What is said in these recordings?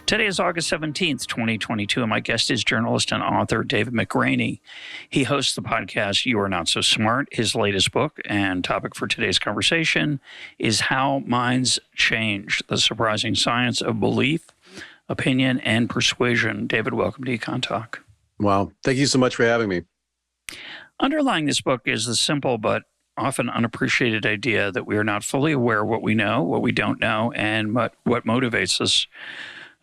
Today is August 17th, 2022, and my guest is journalist and author David McRaney. He hosts the podcast You Are Not So Smart. His latest book and topic for today's conversation is How Minds Change, the surprising science of belief, opinion, and persuasion. David, welcome to EconTalk. Wow. Thank you so much for having me. Underlying this book is the simple but often unappreciated idea that we are not fully aware of what we know, what we don't know, and what motivates us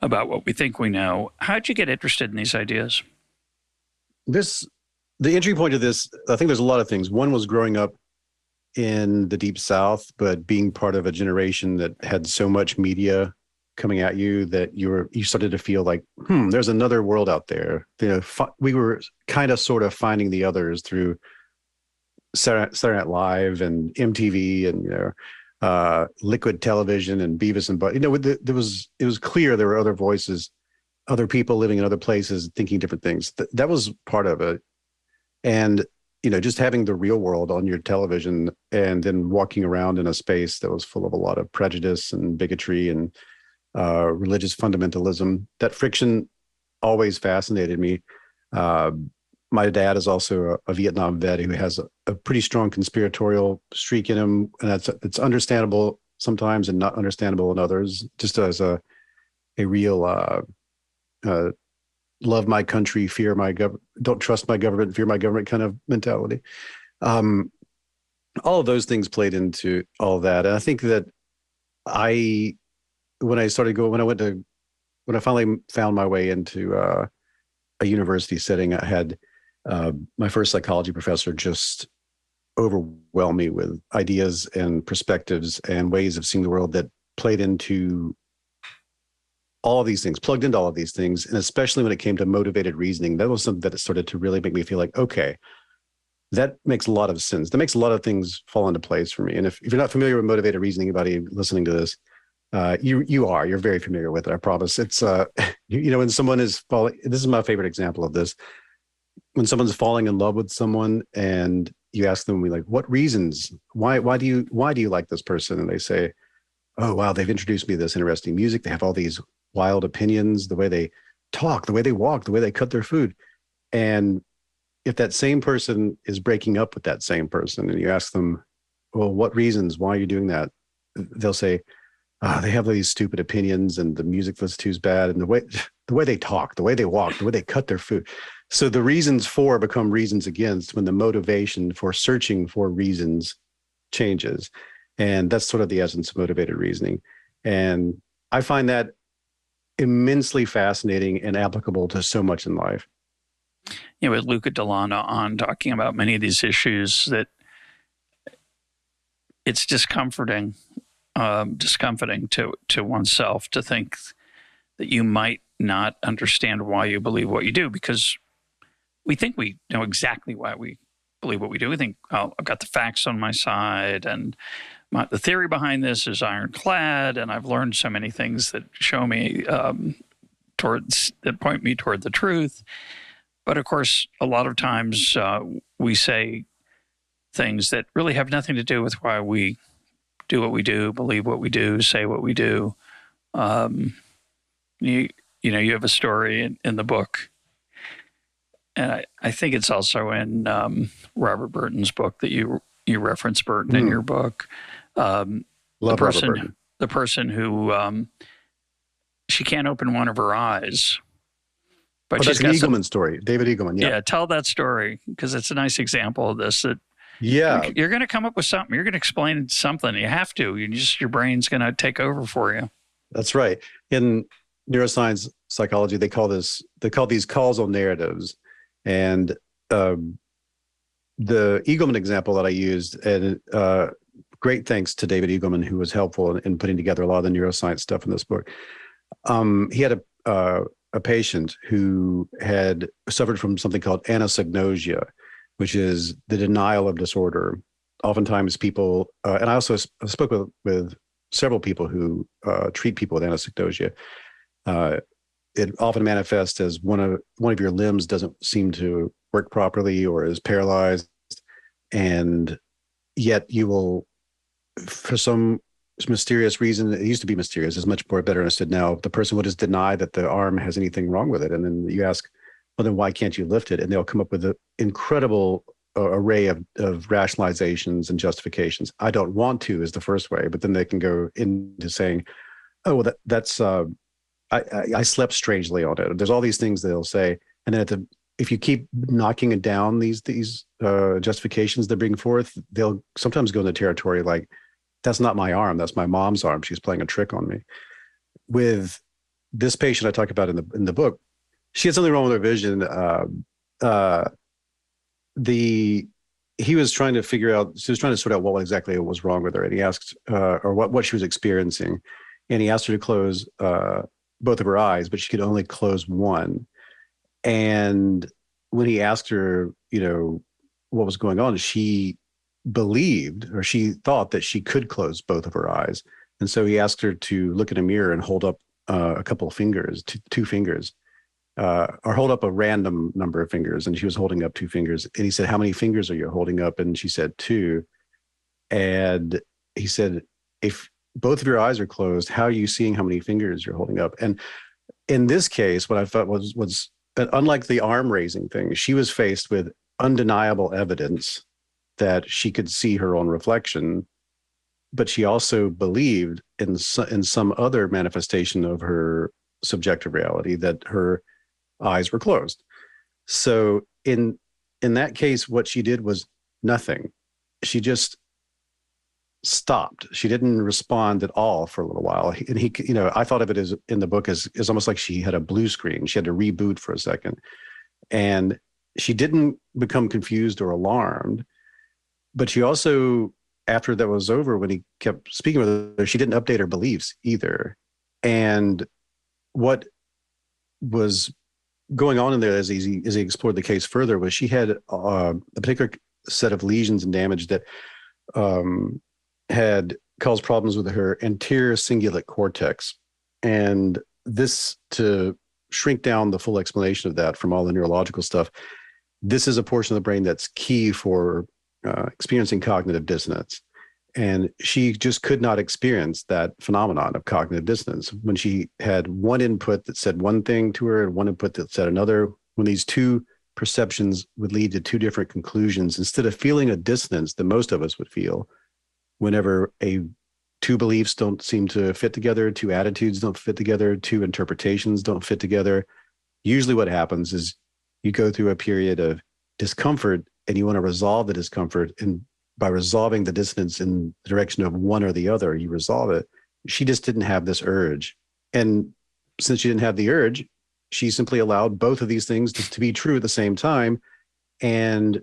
about what we think we know. How'd you get interested in these ideas? The entry point of this, I think there's a lot of things. One was growing up in the Deep South, but being part of a generation that had so much media coming at you that you started to feel like, there's another world out there. We were kind of sort of finding the others through Saturday Night Live and MTV and, liquid television and Beavis and Butt. It was clear there were other voices, other people living in other places, thinking different things. That was part of it. And, just having the real world on your television and then walking around in a space that was full of a lot of prejudice and bigotry and religious fundamentalism, that friction always fascinated me. My dad is also a Vietnam vet who has a pretty strong conspiratorial streak in him, and it's understandable sometimes and not understandable in others. Just as a real love my country, fear my government, don't trust my government, fear my government kind of mentality. All of those things played into all of that, and I think that when I finally found my way into a university setting, I had my first psychology professor just overwhelmed me with ideas and perspectives and ways of seeing the world that played into all of these things, plugged into all of these things. And especially when it came to motivated reasoning, that was something that started to really make me feel like, okay, that makes a lot of sense. That makes a lot of things fall into place for me. And if you're not familiar with motivated reasoning, anybody listening to this, you're very familiar with it. I promise. It's, when someone is falling, this is my favorite example of this. When someone's falling in love with someone and you ask them, what reasons, why do you like this person? And they say, oh, wow, they've introduced me to this interesting music. They have all these wild opinions, the way they talk, the way they walk, the way they cut their food. And if that same person is breaking up with that same person and you ask them, well, what reasons, why are you doing that? They'll say, they have these stupid opinions and the music was too bad. And the way they talk, the way they walk, the way they cut their food. So the reasons for become reasons against when the motivation for searching for reasons changes. And that's sort of the essence of motivated reasoning. And I find that immensely fascinating and applicable to so much in life. With Luca Delano on talking about many of these issues, that it's discomforting to oneself to think that you might not understand why you believe what you do, because we think we know exactly why we believe what we do. We think, oh, I've got the facts on my side, and the theory behind this is ironclad, and I've learned so many things that show me that point me toward the truth. But of course, a lot of times we say things that really have nothing to do with why we do what we do, believe what we do, say what we do. You have a story in the book, and I think it's also in Robert Burton's book that you reference Burton in your book. Love Robert Burton. The person who she can't open one of her eyes. But that's the Eagleman story, David Eagleman. Yeah, tell that story, because it's a nice example of this. Yeah, you're going to come up with something. You're going to explain something. You have to. Your brain's going to take over for you. That's right. In neuroscience psychology, they call these causal narratives. And the Eagleman example that I used, and great thanks to David Eagleman, who was helpful in putting together a lot of the neuroscience stuff in this book. He had a patient who had suffered from something called anosognosia, which is the denial of disorder. Oftentimes people, and I also spoke with several people who treat people with anosognosia. It often manifests as one of your limbs doesn't seem to work properly or is paralyzed, and yet you will, for some mysterious reason. It used to be mysterious. It's much more better understood now. The person will just deny that the arm has anything wrong with it. And then you ask, well, then why can't you lift it? And they'll come up with an incredible array of rationalizations and justifications. I don't want to is the first way, but then they can go into saying, oh, well, that's I slept strangely on it. There's all these things they'll say. And then if you keep knocking it down, these justifications they bring forth, they'll sometimes go into territory like, that's not my arm. That's my mom's arm. She's playing a trick on me. With this patient I talk about in the book, she had something wrong with her vision. He was trying to figure out, she was trying to sort out what exactly was wrong with her. And he asked, or what she was experiencing. And he asked her to close both of her eyes, but she could only close one. And when he asked her, what was going on, she believed, or she thought that she could close both of her eyes. And so he asked her to look in a mirror and hold up a couple of fingers, two fingers, or hold up a random number of fingers. And she was holding up two fingers. And he said, how many fingers are you holding up? And she said, two. And he said, if both of your eyes are closed, how are you seeing how many fingers you're holding up? And in this case, what I thought was unlike the arm raising thing, she was faced with undeniable evidence that she could see her own reflection, but she also believed in some other manifestation of her subjective reality that her eyes were closed. So in that case, what she did was nothing. She just stopped. She didn't respond at all for a little while. And he, I thought of it as in the book as almost like she had a blue screen. She had to reboot for a second. And she didn't become confused or alarmed, but she also, after that was over, when he kept speaking with her, she didn't update her beliefs either. And what was going on in there as he explored the case further was she had a particular set of lesions and damage that had caused problems with her anterior cingulate cortex. And this, to shrink down the full explanation of that from all the neurological stuff, this is a portion of the brain that's key for experiencing cognitive dissonance. And she just could not experience that phenomenon of cognitive dissonance. When she had one input that said one thing to her and one input that said another, when these two perceptions would lead to two different conclusions, instead of feeling a dissonance that most of us would feel whenever two beliefs don't seem to fit together, two attitudes don't fit together, two interpretations don't fit together, usually what happens is you go through a period of discomfort and you want to resolve the discomfort. And by resolving the dissonance in the direction of one or the other, you resolve it. She just didn't have this urge. And since she didn't have the urge, she simply allowed both of these things to be true at the same time. And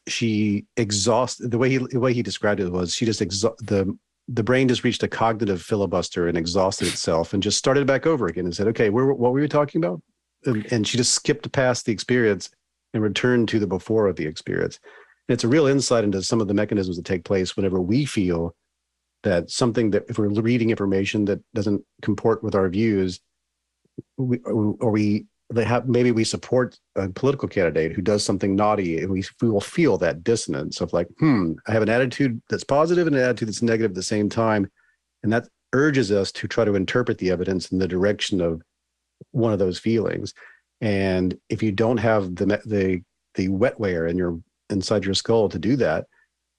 she exhausted, the way he described it was she just the brain just reached a cognitive filibuster and exhausted itself and just started back over again and said, okay, what were we talking about? And she just skipped past the experience and returned to the before of the experience. And it's a real insight into some of the mechanisms that take place whenever we feel that something that, if we're reading information that doesn't comport with our views, maybe we support a political candidate who does something naughty, and we will feel that dissonance of like, I have an attitude that's positive and an attitude that's negative at the same time. And that urges us to try to interpret the evidence in the direction of one of those feelings. And if you don't have the wetware inside your skull to do that,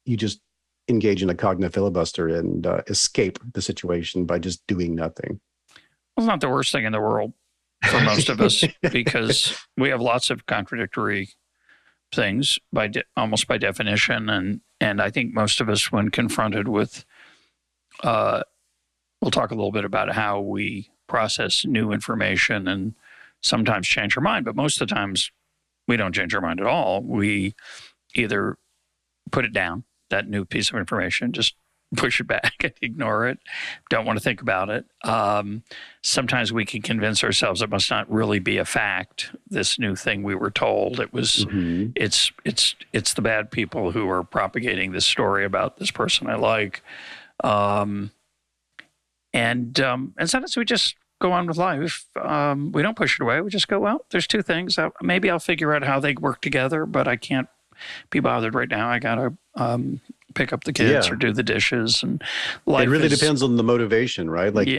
you just engage in a cognitive filibuster and escape the situation by just doing nothing. Well, it's not the worst thing in the world for most of us because we have lots of contradictory things almost by definition. And I think most of us, when confronted with, we'll talk a little bit about how we process new information and sometimes change our mind, but most of the times we don't change our mind at all. We either put it down, that new piece of information, just push it back and ignore it, don't want to think about it. Sometimes we can convince ourselves it must not really be a fact, this new thing we were told. It was, it's the bad people who are propagating this story about this person I like. And sometimes we just go on with life. We don't push it away. We just go, well, there's two things. Maybe I'll figure out how they work together, but I can't be bothered right now. I got to pick up the kids or do the dishes. And life it really depends on the motivation, right? Like,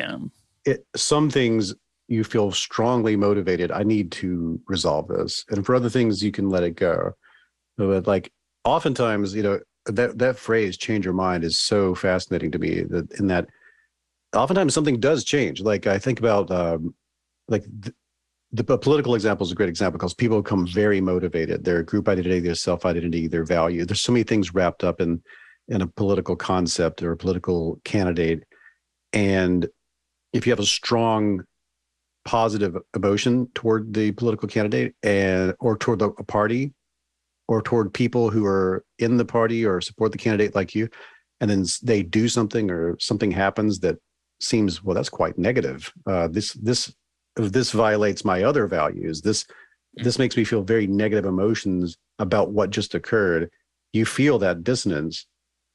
some things you feel strongly motivated. I need to resolve this, and for other things you can let it go. But like, oftentimes, that phrase "change your mind" is so fascinating to me. That oftentimes something does change. Like, I think about the political example is a great example, because people become very motivated. Their group identity, their self-identity, their value. There's so many things wrapped up in a political concept or a political candidate. And if you have a strong positive emotion toward the political candidate or toward a party or toward people who are in the party or support the candidate like you, and then they do something or something happens that seems, well, that's quite negative. This violates my other values. This makes me feel very negative emotions about what just occurred. You feel that dissonance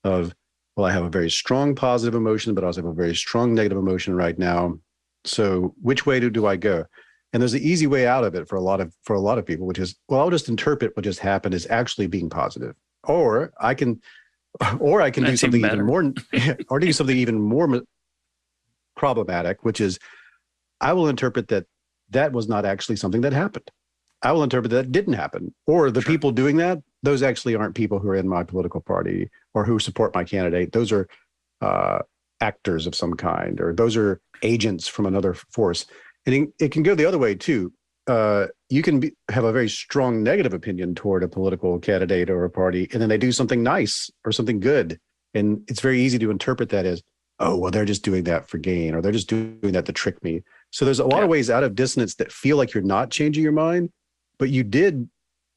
of, well, I have a very strong positive emotion, but I also have a very strong negative emotion right now. So which way do I go? And there's an easy way out of it for a lot of people, which is, well, I'll just interpret what just happened as actually being positive, or I can do something even more, or do something even more problematic, which is, I will interpret that was not actually something that happened. I will interpret that didn't happen. Or the people doing that, those actually aren't people who are in my political party or who support my candidate. Those are actors of some kind, or those are agents from another force. And it can go the other way too. You can have a very strong negative opinion toward a political candidate or a party, and then they do something nice or something good. And it's very easy to interpret that as, oh, well, they're just doing that for gain, or they're just doing that to trick me. So there's a lot of ways out of dissonance that feel like you're not changing your mind, but you did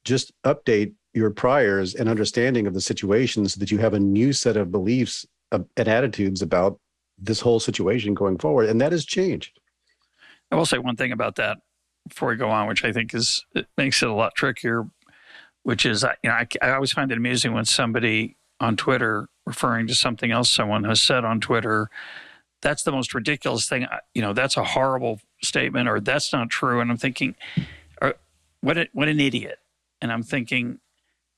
just update your priors and understanding of the situation so that you have a new set of beliefs and attitudes about this whole situation going forward. And that has changed. I will say one thing about that before we go on, which I think it makes it a lot trickier, which is, I always find it amusing when somebody on Twitter referring to something else someone has said on Twitter, that's the most ridiculous thing. That's a horrible statement, or that's not true. And I'm thinking, what an idiot. And I'm thinking,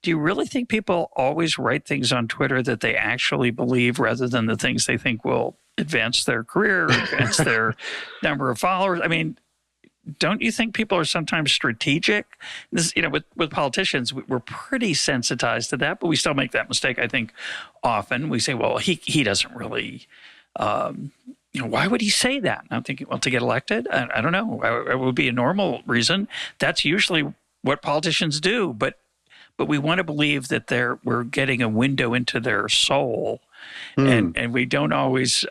do you really think people always write things on Twitter that they actually believe rather than the things they think will advance their career, advance their number of followers? I mean, don't you think people are sometimes strategic? This, with politicians, we're pretty sensitized to that, but we still make that mistake, I think, often. We say, well, he doesn't really, why would he say that? And I'm thinking, well, to get elected? I don't know. It would be a normal reason. That's usually what politicians do, but we want to believe that we're getting a window into their soul, and we don't always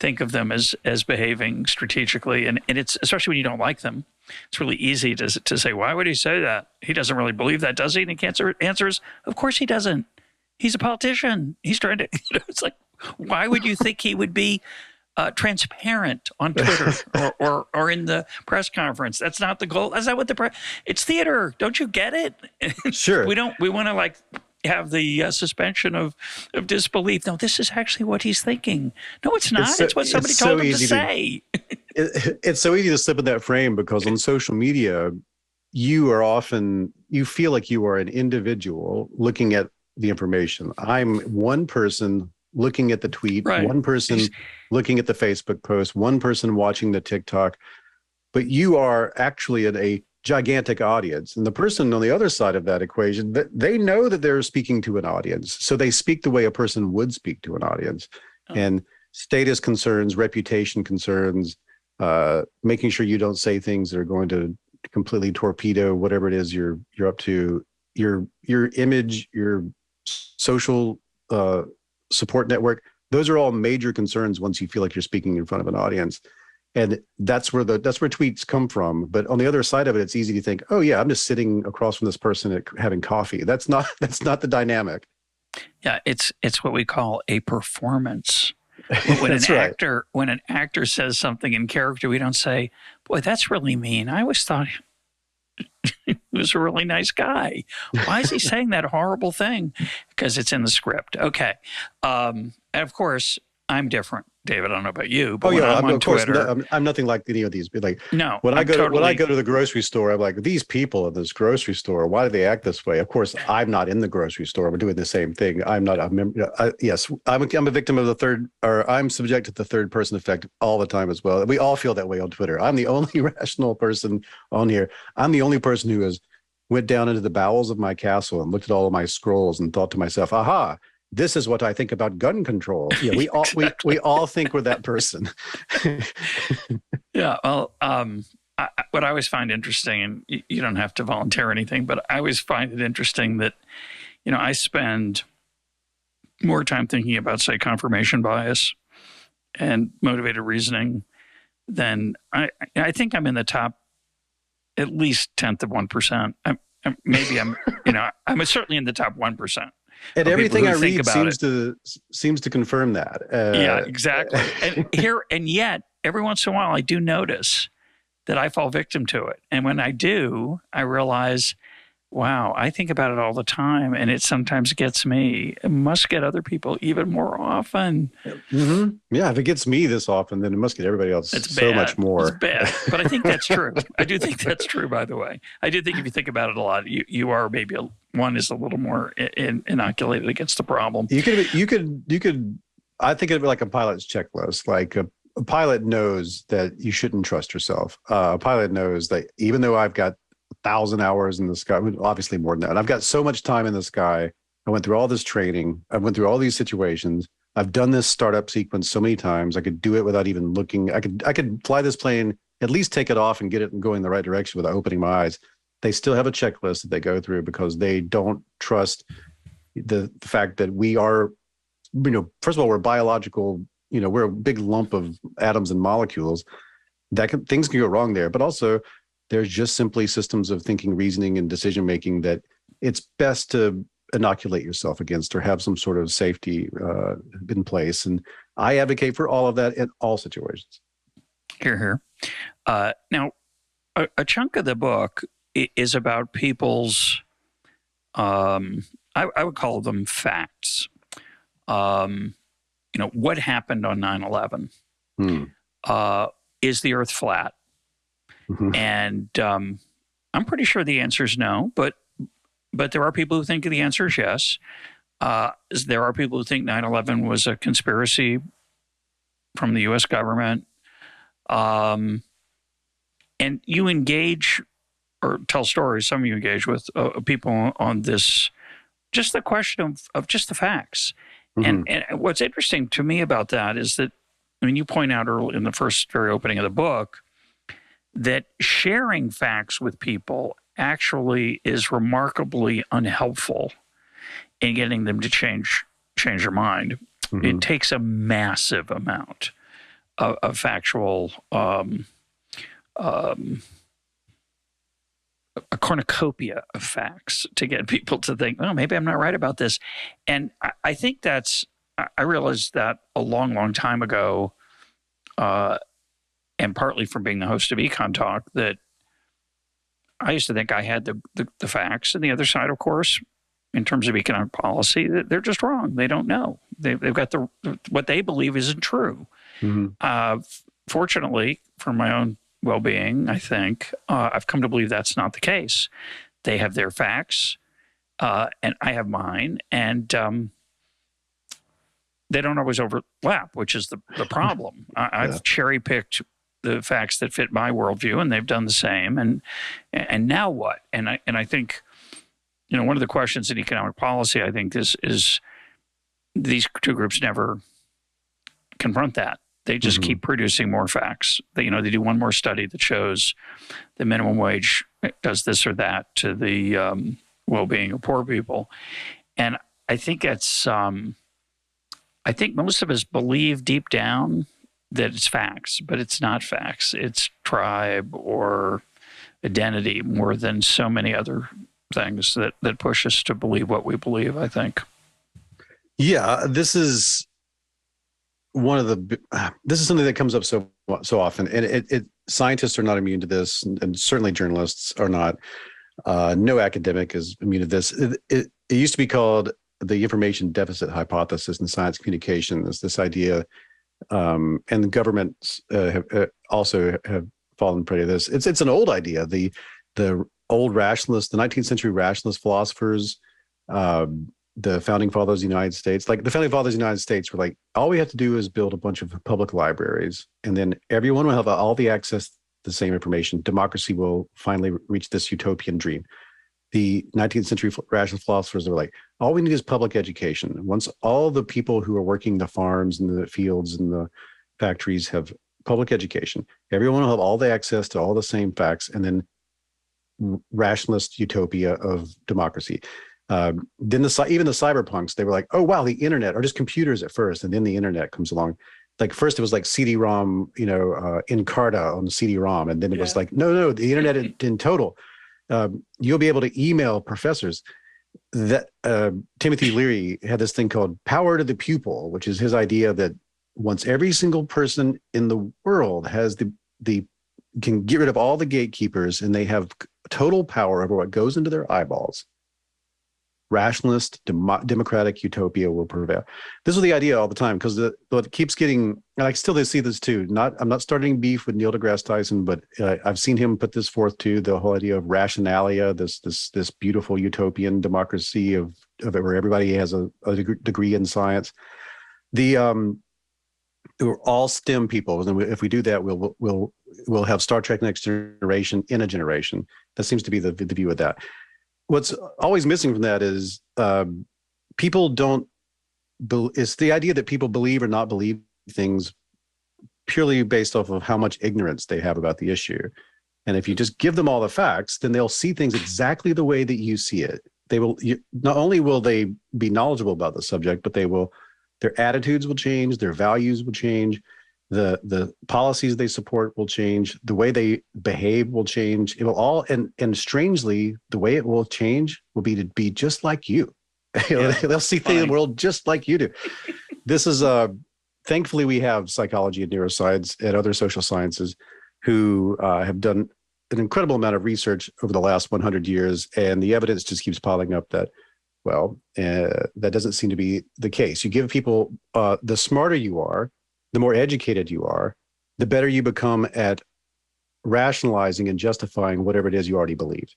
think of them as behaving strategically. And it's, especially when you don't like them, it's really easy to say, why would he say that? He doesn't really believe that, does he? And the answer is, of course he doesn't. He's a politician. He's trying to, it's like, why would you think he would be transparent on Twitter or in the press conference? That's not the goal. That's not what it's theater. Don't you get it? Sure. We want to have the suspension of disbelief. No, this is actually what he's thinking. No, it's not. It's what somebody told him to say. It's so easy to slip in that frame, because on social media, you feel like you are an individual looking at the information. I'm one person looking at the tweet, right. One person looking at the Facebook post, one person watching the TikTok, but you are actually in a gigantic audience. And the person on the other side of that equation, they know that they're speaking to an audience. So they speak the way a person would speak to an audience. And status concerns, reputation concerns, making sure you don't say things that are going to completely torpedo whatever it is you're up to, your image, your social support network. Those are all major concerns once you feel like you're speaking in front of an audience. And that's where tweets come from. But on the other side of it, it's easy to think, oh yeah, I'm just sitting across from this person having coffee. That's not the dynamic. Yeah, it's what we call a performance. When an actor says something in character, we don't say, boy, that's really mean. I always thought he was a really nice guy. Why is he saying that horrible thing? Because it's in the script. Okay. And of course, I'm different, David. I don't know about you, but Oh when yeah, I'm on of course, Twitter, I'm nothing like any of these. But like no, when I I'm go to totally the grocery store, I'm like, these people in this grocery store, why do they act this way? Of course, I'm not in the grocery store. I'm doing the same thing. I'm not a member. Yes, I'm a victim of the third, or I'm subject to the third person effect all the time as well. We all feel that way on Twitter. I'm the only rational person on here. I'm the only person who has went down into the bowels of my castle and looked at all of my scrolls and thought to myself, aha, this is what I think about gun control. Yeah, we all we all think we're that person. Yeah. Well, what I always find interesting, and you don't have to volunteer anything, but I always find it interesting that, I spend more time thinking about, say, confirmation bias and motivated reasoning than I think I'm in the top, at least 10th of 1%. I'm certainly in the top 1%. And everything I read seems to confirm that. Yeah, exactly. And yet, every once in a while, I do notice that I fall victim to it. And when I do, I realize, wow, I think about it all the time, and it sometimes gets me. It must get other people even more often. Mm-hmm. Yeah, if it gets me this often, then it must get everybody else so much more. It's bad, but I think that's true. I do think that's true, by the way. I do think if you think about it a lot, you are maybe one is a little more inoculated against the problem. You could. I think of it like a pilot's checklist. Like a pilot knows that you shouldn't trust yourself. A pilot knows that even though I've got 1,000 hours in the sky, obviously more than that, I've got so much time in the sky. I went through all this training. I went through all these situations. I've done this startup sequence so many times. I could do it without even looking. I could fly this plane, at least take it off and get it going the right direction without opening my eyes. They still have a checklist that they go through because they don't trust the fact that we are, first of all, we're biological, we're a big lump of atoms and molecules. Things can go wrong there, but also there's just simply systems of thinking, reasoning, and decision-making that it's best to inoculate yourself against or have some sort of safety in place. And I advocate for all of that in all situations. Hear, hear. Now, a chunk of the book is about people's, I would call them facts. What happened on 9/11? Is the earth flat? Mm-hmm. And I'm pretty sure the answer is no, but there are people who think the answer is yes. There are people who think 9/11 was a conspiracy from the U.S. government. And you engage or tell stories, some of you engage with people on this, just the question of just the facts. Mm-hmm. And what's interesting to me about that is that, you point out early in the first very opening of the book that sharing facts with people actually is remarkably unhelpful in getting them to change their mind. Mm-hmm. It takes a massive amount of factual, a cornucopia of facts to get people to think, oh, maybe I'm not right about this. And I think I realized that a long, long time ago, and partly from being the host of EconTalk, that I used to think I had the facts, and the other side, of course, in terms of economic policy, they're just wrong. They don't know. They've got what they believe isn't true. Mm-hmm. Fortunately, for my own well-being, I think, I've come to believe that's not the case. They have their facts, and I have mine, and they don't always overlap, which is the problem. I've cherry-picked the facts that fit my worldview, and they've done the same. And now what? And I think, one of the questions in economic policy, I think, is these two groups never confront that. They just mm-hmm. keep producing more facts. They do one more study that shows the minimum wage does this or that to the well-being of poor people. And I think I think most of us believe deep down that it's facts, but it's not facts. It's tribe or identity more than so many other things that push us to believe what we believe, I think. Yeah, this is something that comes up so often, and scientists are not immune to this, and certainly journalists are not. No academic is immune to this. It used to be called the information deficit hypothesis in science communication. Is this idea And the governments also have fallen prey to this. It's an old idea. The old rationalists, the 19th century rationalist philosophers, the founding fathers of the United States, like the founding fathers of the United States were like, all we have to do is build a bunch of public libraries, and then everyone will have all the access to the same information. Democracy will finally reach this utopian dream. The 19th century rationalist philosophers were like, all we need is public education. Once all the people who are working the farms and the fields and the factories have public education, everyone will have all the access to all the same facts, and then rationalist utopia of democracy. Then even the cyberpunks, they were like, oh, wow, the internet, or just computers at first, and then the internet comes along. Like first it was like CD-ROM, Encarta on the CD-ROM, and then it was like, no, the internet in total. You'll be able to email professors. That Timothy Leary had this thing called power to the pupil, which is his idea that once every single person in the world has the can get rid of all the gatekeepers and they have total power over what goes into their eyeballs, rationalist, democratic utopia will prevail. This is the idea all the time, because what keeps getting, and I still see this too. I'm not starting beef with Neil deGrasse Tyson, but I've seen him put this forth too. The whole idea of rationalia, this beautiful utopian democracy of where everybody has a degree in science. We're all STEM people, and if we do that, we'll have Star Trek Next Generation in a generation. That seems to be the view of that. What's always missing from that is people don't. It's the idea that people believe or not believe things purely based off of how much ignorance they have about the issue. And if you just give them all the facts, then they'll see things exactly the way that you see it. They will not only will they be knowledgeable about the subject, but their attitudes will change, their values will change, the policies they support will change, the way they behave will change. It will all, and strangely, the way it will change will be to be just like you. They'll see things in the world just like you do. This is thankfully we have psychology and neuroscience and other social sciences who have done an incredible amount of research over the last 100 years, and the evidence just keeps piling up that, well, that doesn't seem to be the case. You give people, the smarter you are, the more educated you are, the better you become at rationalizing and justifying whatever it is you already believe.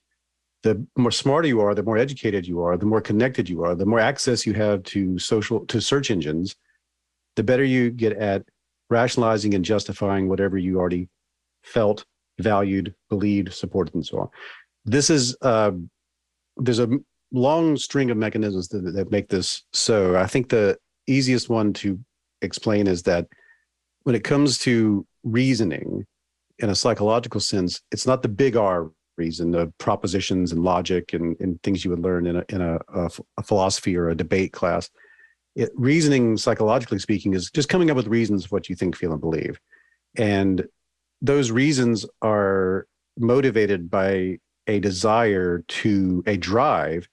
The more smarter you are, the more educated you are, the more connected you are, the more access you have to search engines, the better you get at rationalizing and justifying whatever you already felt, valued, believed, supported, and so on. This is, there's a long string of mechanisms that make this so. I think the easiest one to explain is that when it comes to reasoning in a psychological sense, it's not the big R reason, the propositions and logic and things you would learn in a philosophy or a debate class. Reasoning, psychologically speaking, is just coming up with reasons of what you think, feel, and believe. And those reasons are motivated by a drive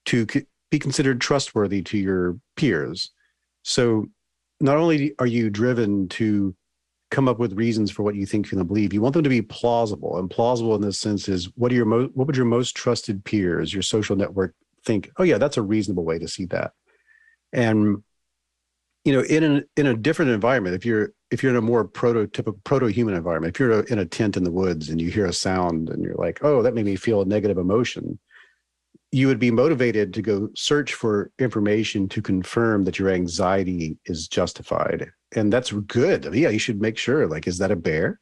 to be considered trustworthy to your peers. So not only are you driven to come up with reasons for what you think, feel, and believe, you want them to be plausible. And plausible in this sense is, what would your most trusted peers, your social network, think? Oh yeah, that's a reasonable way to see that. And in a different environment, if you're in a more proto-human environment, if you're in a tent in the woods and you hear a sound and you're like, oh, that made me feel a negative emotion, you would be motivated to go search for information to confirm that your anxiety is justified. And that's good. Yeah, you should make sure, like, is that a bear?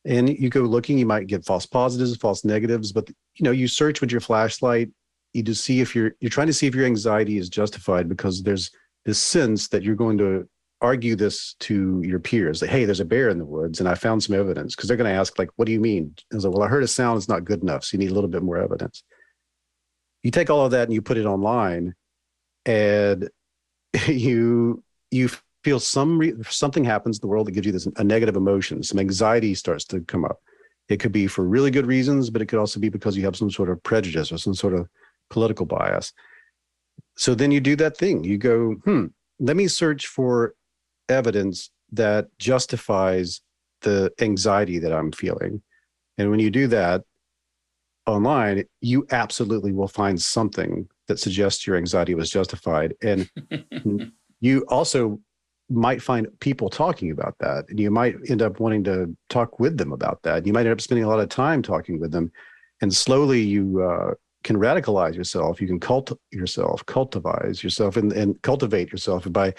And you go looking, you might get false positives, false negatives, but you search with your flashlight, you just see if you're trying to see if your anxiety is justified, because there's this sense that you're going to argue this to your peers, that, hey, there's a bear in the woods and I found some evidence, because they're going to ask, like, what do you mean? And I was like, well, I heard a sound, it's not good enough, so you need a little bit more evidence. You take all of that and you put it online, and you feel something happens in the world that gives you a negative emotion. Some anxiety starts to come up. It could be for really good reasons, but it could also be because you have some sort of prejudice or some sort of political bias. So then you do that thing. You go, let me search for evidence that justifies the anxiety that I'm feeling. And when you do that online, you absolutely will find something that suggests your anxiety was justified. And you also might find people talking about that, and you might end up wanting to talk with them about that. You might end up spending a lot of time talking with them, and slowly you can radicalize yourself. You can cultivize yourself, and cultivate yourself by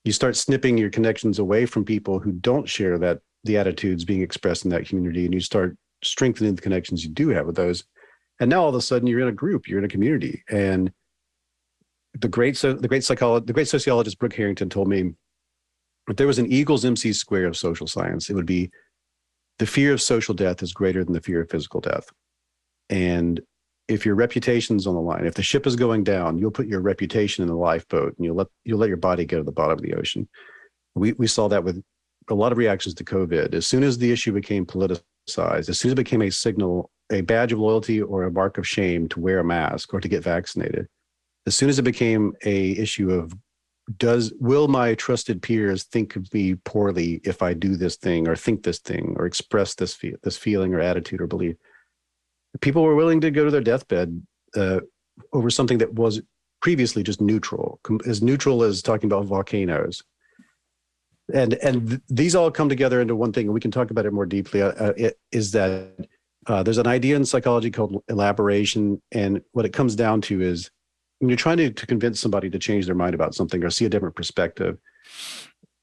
you start snipping your connections away from people who don't share the attitudes being expressed in that community, and you start strengthening the connections you do have with those. And now all of a sudden you're in a group, you're in a community. And the great sociologist Brooke Harrington told me, if there was an equals MC square of social science, it would be the fear of social death is greater than the fear of physical death. And if your reputation's on the line, if the ship is going down, you'll put your reputation in the lifeboat, and you'll let your body go to the bottom of the ocean. We saw that with a lot of reactions to COVID. As soon as the issue became politicized, as soon as it became a signal, a badge of loyalty or a mark of shame to wear a mask or to get vaccinated, as soon as it became a issue of will my trusted peers think of me poorly if I do this thing or think this thing or express this feeling or attitude or belief, people were willing to go to their deathbed over something that was previously just neutral as talking about volcanoes. And these all come together into one thing, and we can talk about it more deeply, is that there's an idea in psychology called elaboration. And what it comes down to is when you're trying to convince somebody to change their mind about something or see a different perspective,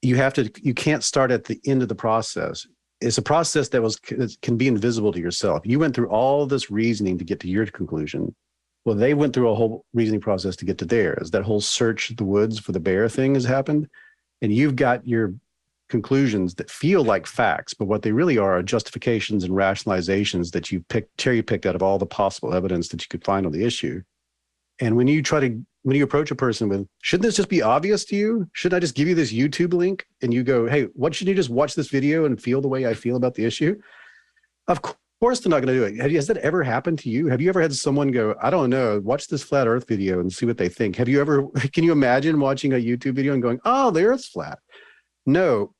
you can't start at the end of the process. It's a process that can be invisible to yourself. You went through all this reasoning to get to your conclusion. Well, they went through a whole reasoning process to get to theirs. That whole search the woods for the bear thing has happened. And you've got your conclusions that feel like facts, but what they really are justifications and rationalizations that you cherry-picked out of all the possible evidence that you could find on the issue. And when you approach a person with, shouldn't this just be obvious to you? Shouldn't I just give you this YouTube link? And you go, hey, what should you just watch this video and feel the way I feel about the issue? Of course they're not going to do it. Has that ever happened to you? Have you ever had someone go, I don't know, watch this flat earth video and see what they think? Can you imagine watching a YouTube video and going, oh, the earth's flat? No.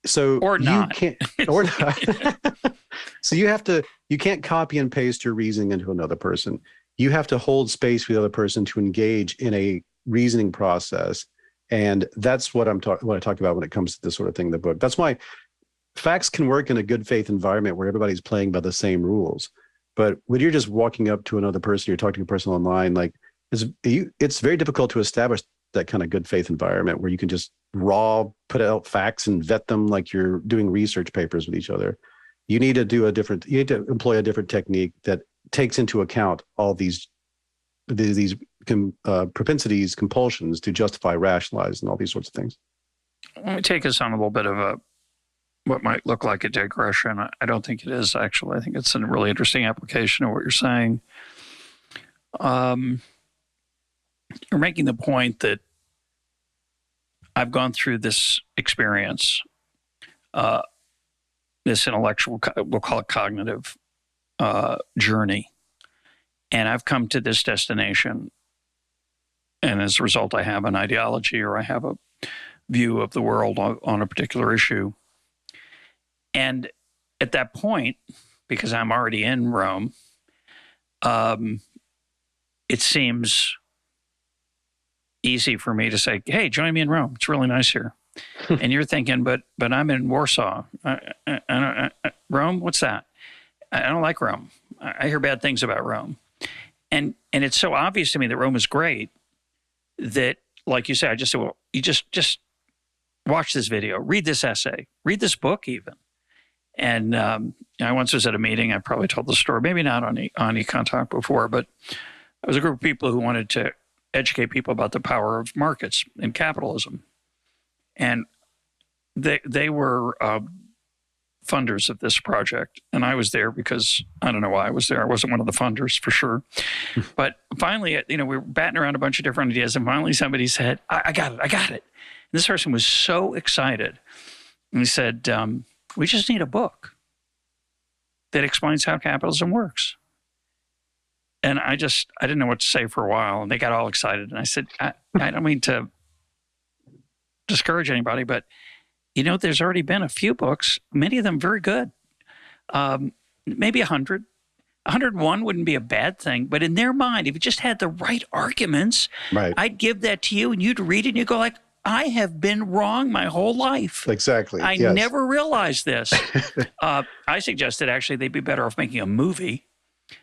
So or not. You can't, or not. So you can't copy and paste your reasoning into another person. You have to hold space for the other person to engage in a reasoning process. And that's what I talk about when it comes to this sort of thing in the book. That's why facts can work in a good faith environment where everybody's playing by the same rules. But when you're just walking up to another person, you're talking to a person online, like it's very difficult to establish that kind of good faith environment where you can just put out facts and vet them like you're doing research papers with each other. You need to employ a different technique that takes into account all these propensities, compulsions to justify, rationalize, and all these sorts of things. Let me take us on a little bit of what might look like a digression. I don't think it is, actually. I think it's a really interesting application of what you're saying. You're making the point that I've gone through this experience, this intellectual, we'll call it cognitive journey, and I've come to this destination, and as a result, I have an ideology or I have a view of the world on a particular issue. And at that point, because I'm already in Rome, it seems easy for me to say, hey, join me in Rome. It's really nice here. And you're thinking, but I'm in Warsaw. Rome, what's that? I don't like Rome. I hear bad things about Rome. And it's so obvious to me that Rome is great that, like you say, I just say, well, you just watch this video, read this essay, read this book even. And I once was at a meeting, I probably told the story, maybe not on EconTalk before, but it was a group of people who wanted to educate people about the power of markets and capitalism. And they were funders of this project. And I was there because, I don't know why I was there. I wasn't one of the funders for sure. But finally, we were batting around a bunch of different ideas. And finally somebody said, I got it. And this person was so excited. And he said, we just need a book that explains how capitalism works. And I didn't know what to say for a while. And they got all excited. And I said, I don't mean to discourage anybody, but there's already been a few books, many of them very good. Maybe 100. 101 wouldn't be a bad thing. But in their mind, if you just had the right arguments, right, I'd give that to you and you'd read it and you'd go like, I have been wrong my whole life. Exactly. I yes. never realized this. I suggested actually they'd be better off making a movie,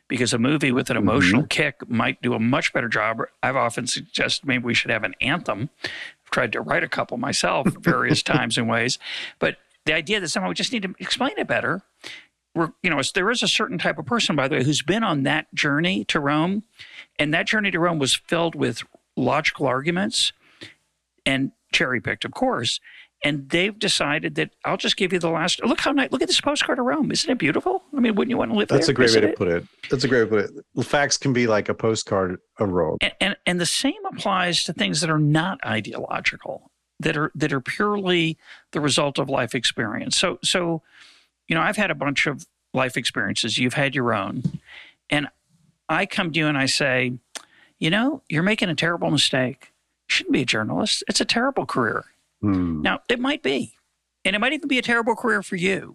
because a movie with an emotional kick might do a much better job. I've often suggested maybe we should have an anthem. I've tried to write a couple myself various times and ways. But the idea that somehow we just need to explain it better. There is a certain type of person, by the way, who's been on that journey to Rome. And that journey to Rome was filled with logical arguments and cherry-picked, of course. And they've decided that I'll just give you the last. Look how nice. Look at this postcard of Rome. Isn't it beautiful? I mean, wouldn't you want to live there? That's a great way to put it. That's a great way to put it. The facts can be like a postcard of Rome. And the same applies to things that are not ideological, that are purely the result of life experience. So I've had a bunch of life experiences. You've had your own. And I come to you and I say, you're making a terrible mistake. You shouldn't be a journalist. It's a terrible career. Now, it might be, and it might even be a terrible career for you.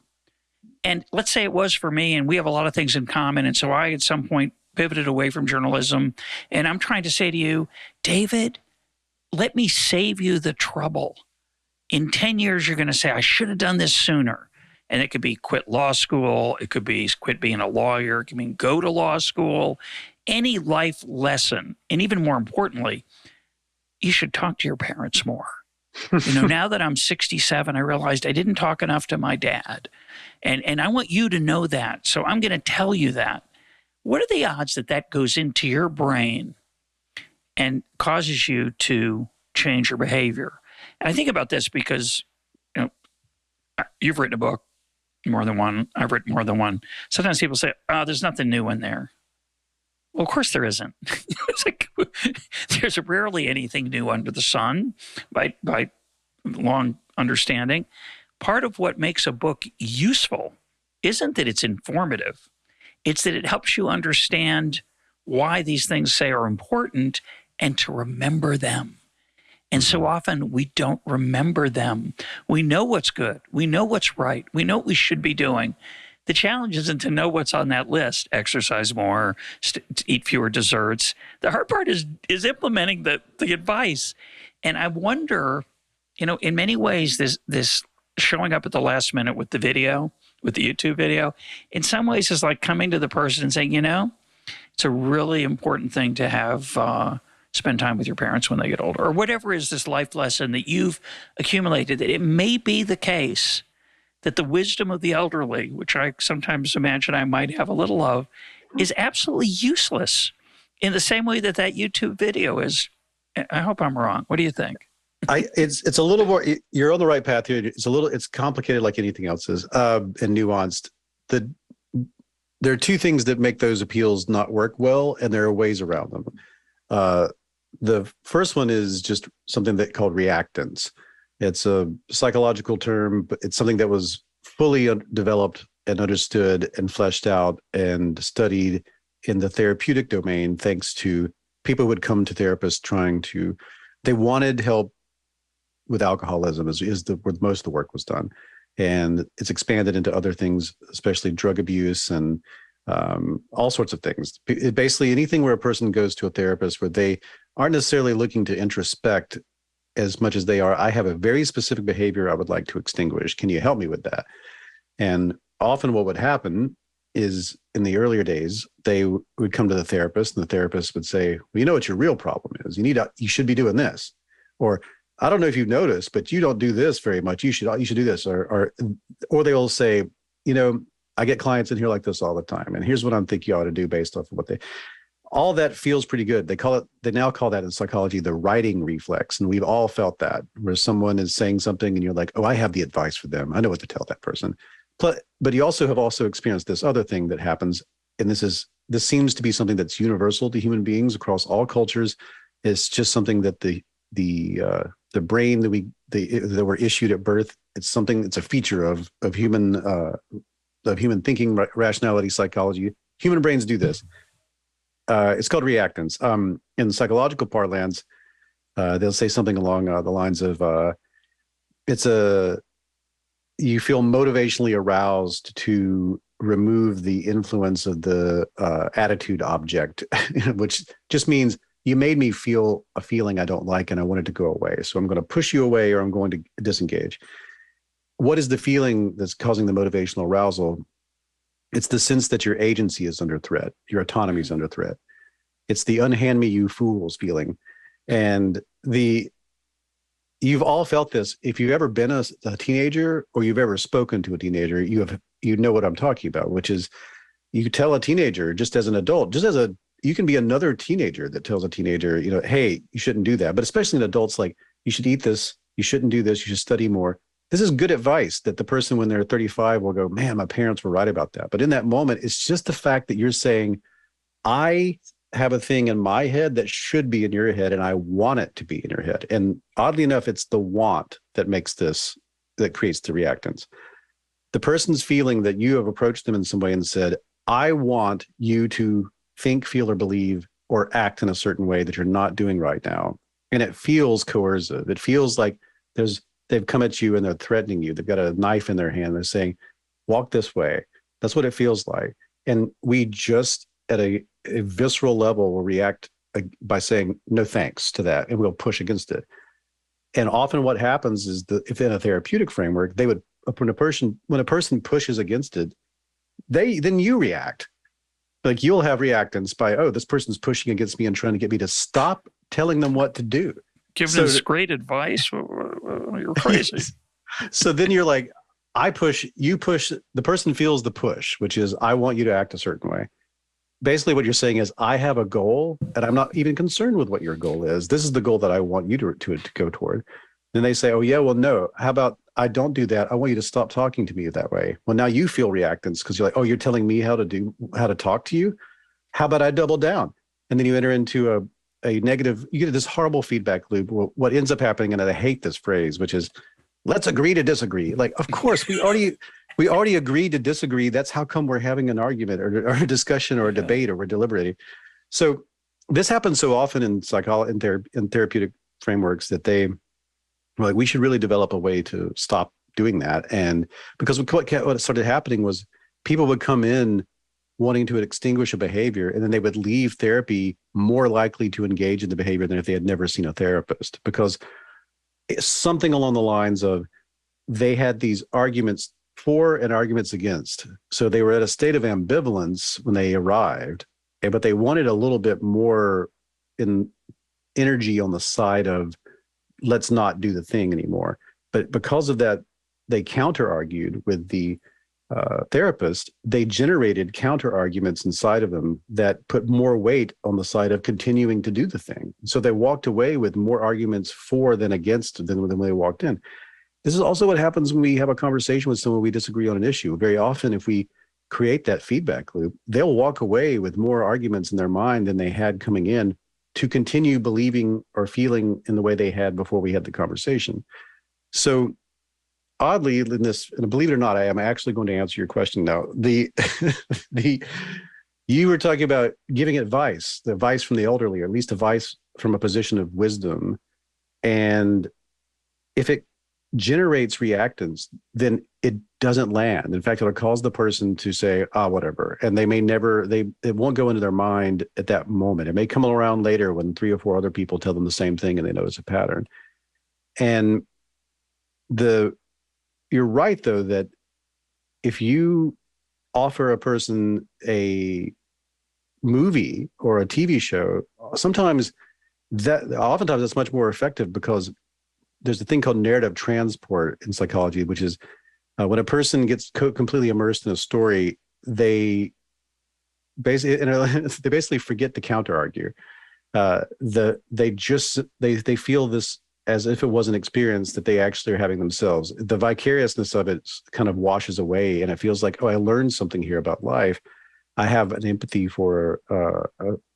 And let's say it was for me, and we have a lot of things in common. And so I, at some point, pivoted away from journalism. And I'm trying to say to you, David, let me save you the trouble. In 10 years, you're going to say, I should have done this sooner. And it could be quit law school. It could be quit being a lawyer. It could mean go to law school. Any life lesson. And even more importantly, you should talk to your parents more. Now that I'm 67, I realized I didn't talk enough to my dad. And I want you to know that. So I'm going to tell you that. What are the odds that that goes into your brain and causes you to change your behavior? And I think about this because, you've written a book, more than one. I've written more than one. Sometimes people say, there's nothing new in there. Well, of course there isn't. It's like there's rarely anything new under the sun by long understanding. Part of what makes a book useful isn't that it's informative. It's that it helps you understand why these things say are important and to remember them. And so often we don't remember them. We know what's good. We know what's right. We know what we should be doing. The challenge isn't to know what's on that list, exercise more, eat fewer desserts. The hard part is implementing the advice. And I wonder, in many ways, this showing up at the last minute with the video, with the YouTube video, in some ways is like coming to the person and saying, it's a really important thing to have spend time with your parents when they get older, or whatever is this life lesson that you've accumulated, that it may be the case that the wisdom of the elderly, which I sometimes imagine I might have a little of, is absolutely useless in the same way that YouTube video is. I hope I'm wrong. What do you think? It's a little more, you're on the right path here. It's complicated like anything else is, and nuanced. There are two things that make those appeals not work well, and there are ways around them. The first one is just something called reactance. It's a psychological term, but it's something that was fully developed and understood and fleshed out and studied in the therapeutic domain, thanks to people who would come to therapists they wanted help with alcoholism is where most of the work was done. And it's expanded into other things, especially drug abuse and all sorts of things. Basically anything where a person goes to a therapist where they aren't necessarily looking to introspect as much as they are, I have a very specific behavior I would like to extinguish. Can you help me with that? And often what would happen is in the earlier days, they would come to the therapist and the therapist would say, well, you know what your real problem is. You should be doing this. Or I don't know if you've noticed, but you don't do this very much. You should do this. Or they will say, I get clients in here like this all the time. And here's what I'm thinking you ought to do based off of all that feels pretty good. They now call that in psychology, the writing reflex. And we've all felt that, where someone is saying something and you're like, oh, I have the advice for them. I know what to tell that person. But you have also experienced this other thing that happens. And this seems to be something that's universal to human beings across all cultures. It's just something that the brain that we're issued at birth, it's a feature of human thinking, rationality, psychology. Human brains do this. It's called reactance. In psychological parlance, they'll say something along the lines of, you feel motivationally aroused to remove the influence of the attitude object, which just means you made me feel a feeling I don't like and I want it to go away. So I'm going to push you away or I'm going to disengage. What is the feeling that's causing the motivational arousal? It's the sense that your agency is under threat, your autonomy is under threat. It's the unhand me, you fools feeling. And you've all felt this. If you've ever been a teenager or you've ever spoken to a teenager, you know what I'm talking about, which is you tell a teenager, just as an adult, you can be another teenager that tells a teenager, hey, you shouldn't do that. But especially in adults, like, you should eat this, you shouldn't do this, you should study more. This is good advice that the person, when they're 35, will go, man, my parents were right about that. But in that moment, it's just the fact that you're saying, I have a thing in my head that should be in your head, and I want it to be in your head. And oddly enough, it's the want that creates the reactance. The person's feeling that you have approached them in some way and said, I want you to think, feel, or believe, or act in a certain way that you're not doing right now. And it feels coercive. It feels like they've come at you and they're threatening you. They've got a knife in their hand. They're saying, walk this way. That's what it feels like. And we just, at a visceral level, will react by saying no thanks to that, and we'll push against it. And often what happens is if in a therapeutic framework, when a person pushes against it, then you react. Like, you'll have reactance by, oh, this person's pushing against me and trying to get me to stop telling them what to do. Giving us great advice. You're crazy. So then you're like, I push, you push, the person feels the push, which is, I want you to act a certain way. Basically what you're saying is, I have a goal and I'm not even concerned with what your goal is. This is the goal that I want you to go toward. Then they say, oh yeah, well, no, how about I don't do that. I want you to stop talking to me that way. Well, now you feel reactance because you're like, oh, you're telling me how to talk to you. How about I double down? And then you enter into a negative, you get this horrible feedback loop. What ends up happening, and I hate this phrase, which is, let's agree to disagree. Like, of course, we already agreed to disagree. That's how come we're having an argument or a discussion or a debate, or we're deliberating. So this happens so often in psychology, in therapeutic frameworks, that they like, we should really develop a way to stop doing that. And because what started happening was, people would come in wanting to extinguish a behavior, and then they would leave therapy more likely to engage in the behavior than if they had never seen a therapist, because it's something along the lines of, they had these arguments for and arguments against. So they were at a state of ambivalence when they arrived, but they wanted a little bit more in energy on the side of, let's not do the thing anymore. But because of that, they counter-argued with the therapist. They generated counter-arguments inside of them that put more weight on the side of continuing to do the thing. So they walked away with more arguments for than against than when they walked in. This is also what happens when we have a conversation with someone we disagree on an issue. Very often, if we create that feedback loop, they'll walk away with more arguments in their mind than they had coming in, to continue believing or feeling in the way they had before we had the conversation. So oddly, in this, and believe it or not, I am actually going to answer your question now. You were talking about giving advice, the advice from the elderly, or at least advice from a position of wisdom. And if it generates reactance, then it doesn't land. In fact, it'll cause the person to say, whatever. And it won't go into their mind at that moment. It may come around later when 3 or 4 other people tell them the same thing and they notice a pattern. And you're right, though, that if you offer a person a movie or a TV show, oftentimes that's much more effective, because there's a thing called narrative transport in psychology, which is when a person gets completely immersed in a story, they basically forget to counter argue. They feel this as if it was an experience that they actually are having themselves. The vicariousness of it kind of washes away, and it feels like, oh, I learned something here about life. I have an empathy for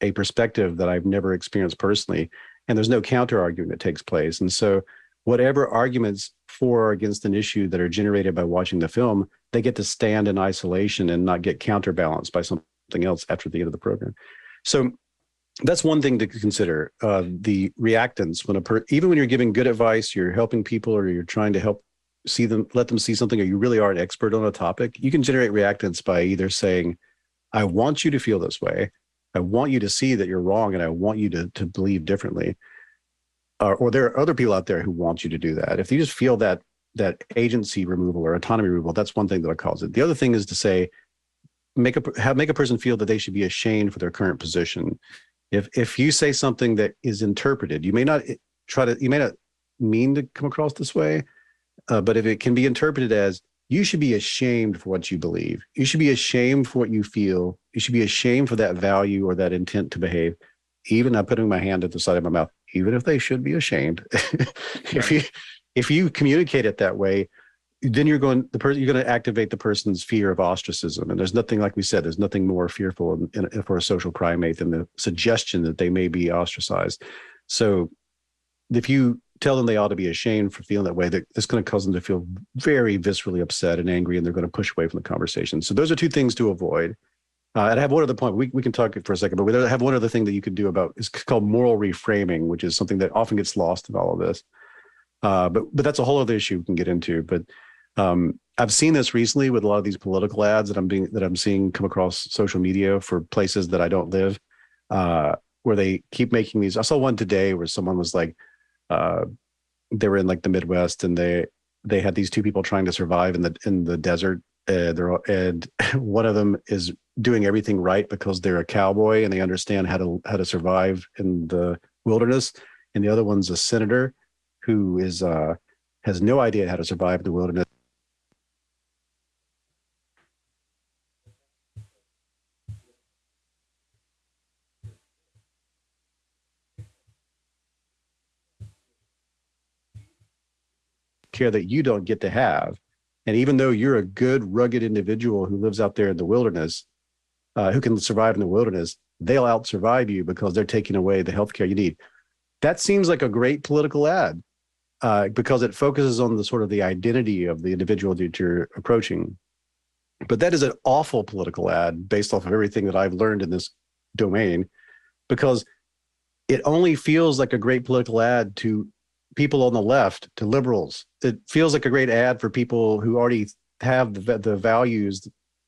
a perspective that I've never experienced personally, and there's no counter argument that takes place. And so whatever arguments for or against an issue that are generated by watching the film, they get to stand in isolation and not get counterbalanced by something else after the end of the program. So that's one thing to consider, the reactance. Even when you're giving good advice, you're helping people, or you're trying to let them see something, or you really are an expert on a topic, you can generate reactance by either saying, I want you to feel this way, I want you to see that you're wrong, and I want you to believe differently. Or there are other people out there who want you to do that. If you just feel that agency removal or autonomy removal, that's one thing that I calls it. The other thing is to say, make a person feel that they should be ashamed for their current position. If you say something that is interpreted, you may not mean to come across this way, but if it can be interpreted as, you should be ashamed for what you believe, you should be ashamed for what you feel, you should be ashamed for that value or that intent to behave, even I'm putting my hand at the side of my mouth, even if they should be ashamed. If you communicate it that way, then you're going to activate the person's fear of ostracism. And there's nothing, like we said, there's nothing more fearful for a social primate than the suggestion that they may be ostracized. So if you tell them they ought to be ashamed for feeling that way, that's going to cause them to feel very viscerally upset and angry, and they're going to push away from the conversation. So those are two things to avoid. And I have one other point. We can talk for a second, but we have one other thing that you could do about, it's called moral reframing, which is something that often gets lost in all of this. But that's a whole other issue we can get into. But I've seen this recently with a lot of these political ads that I'm seeing come across social media for places that I don't live, where they keep making these. I saw one today where someone was like, they were in like the Midwest, and they had these two people trying to survive in the desert. And one of them is doing everything right because they're a cowboy and they understand how to survive in the wilderness, and the other one's a senator who has no idea how to survive in the wilderness. Care that you don't get to have. And even though you're a good, rugged individual who lives out there in the wilderness, who can survive in the wilderness, they'll out-survive you because they're taking away the healthcare you need. That seems like a great political ad, because it focuses on the sort of the identity of the individual that you're approaching. But that is an awful political ad based off of everything that I've learned in this domain, because it only feels like a great political ad to people on the left, to liberals. It feels like a great ad for people who already have the values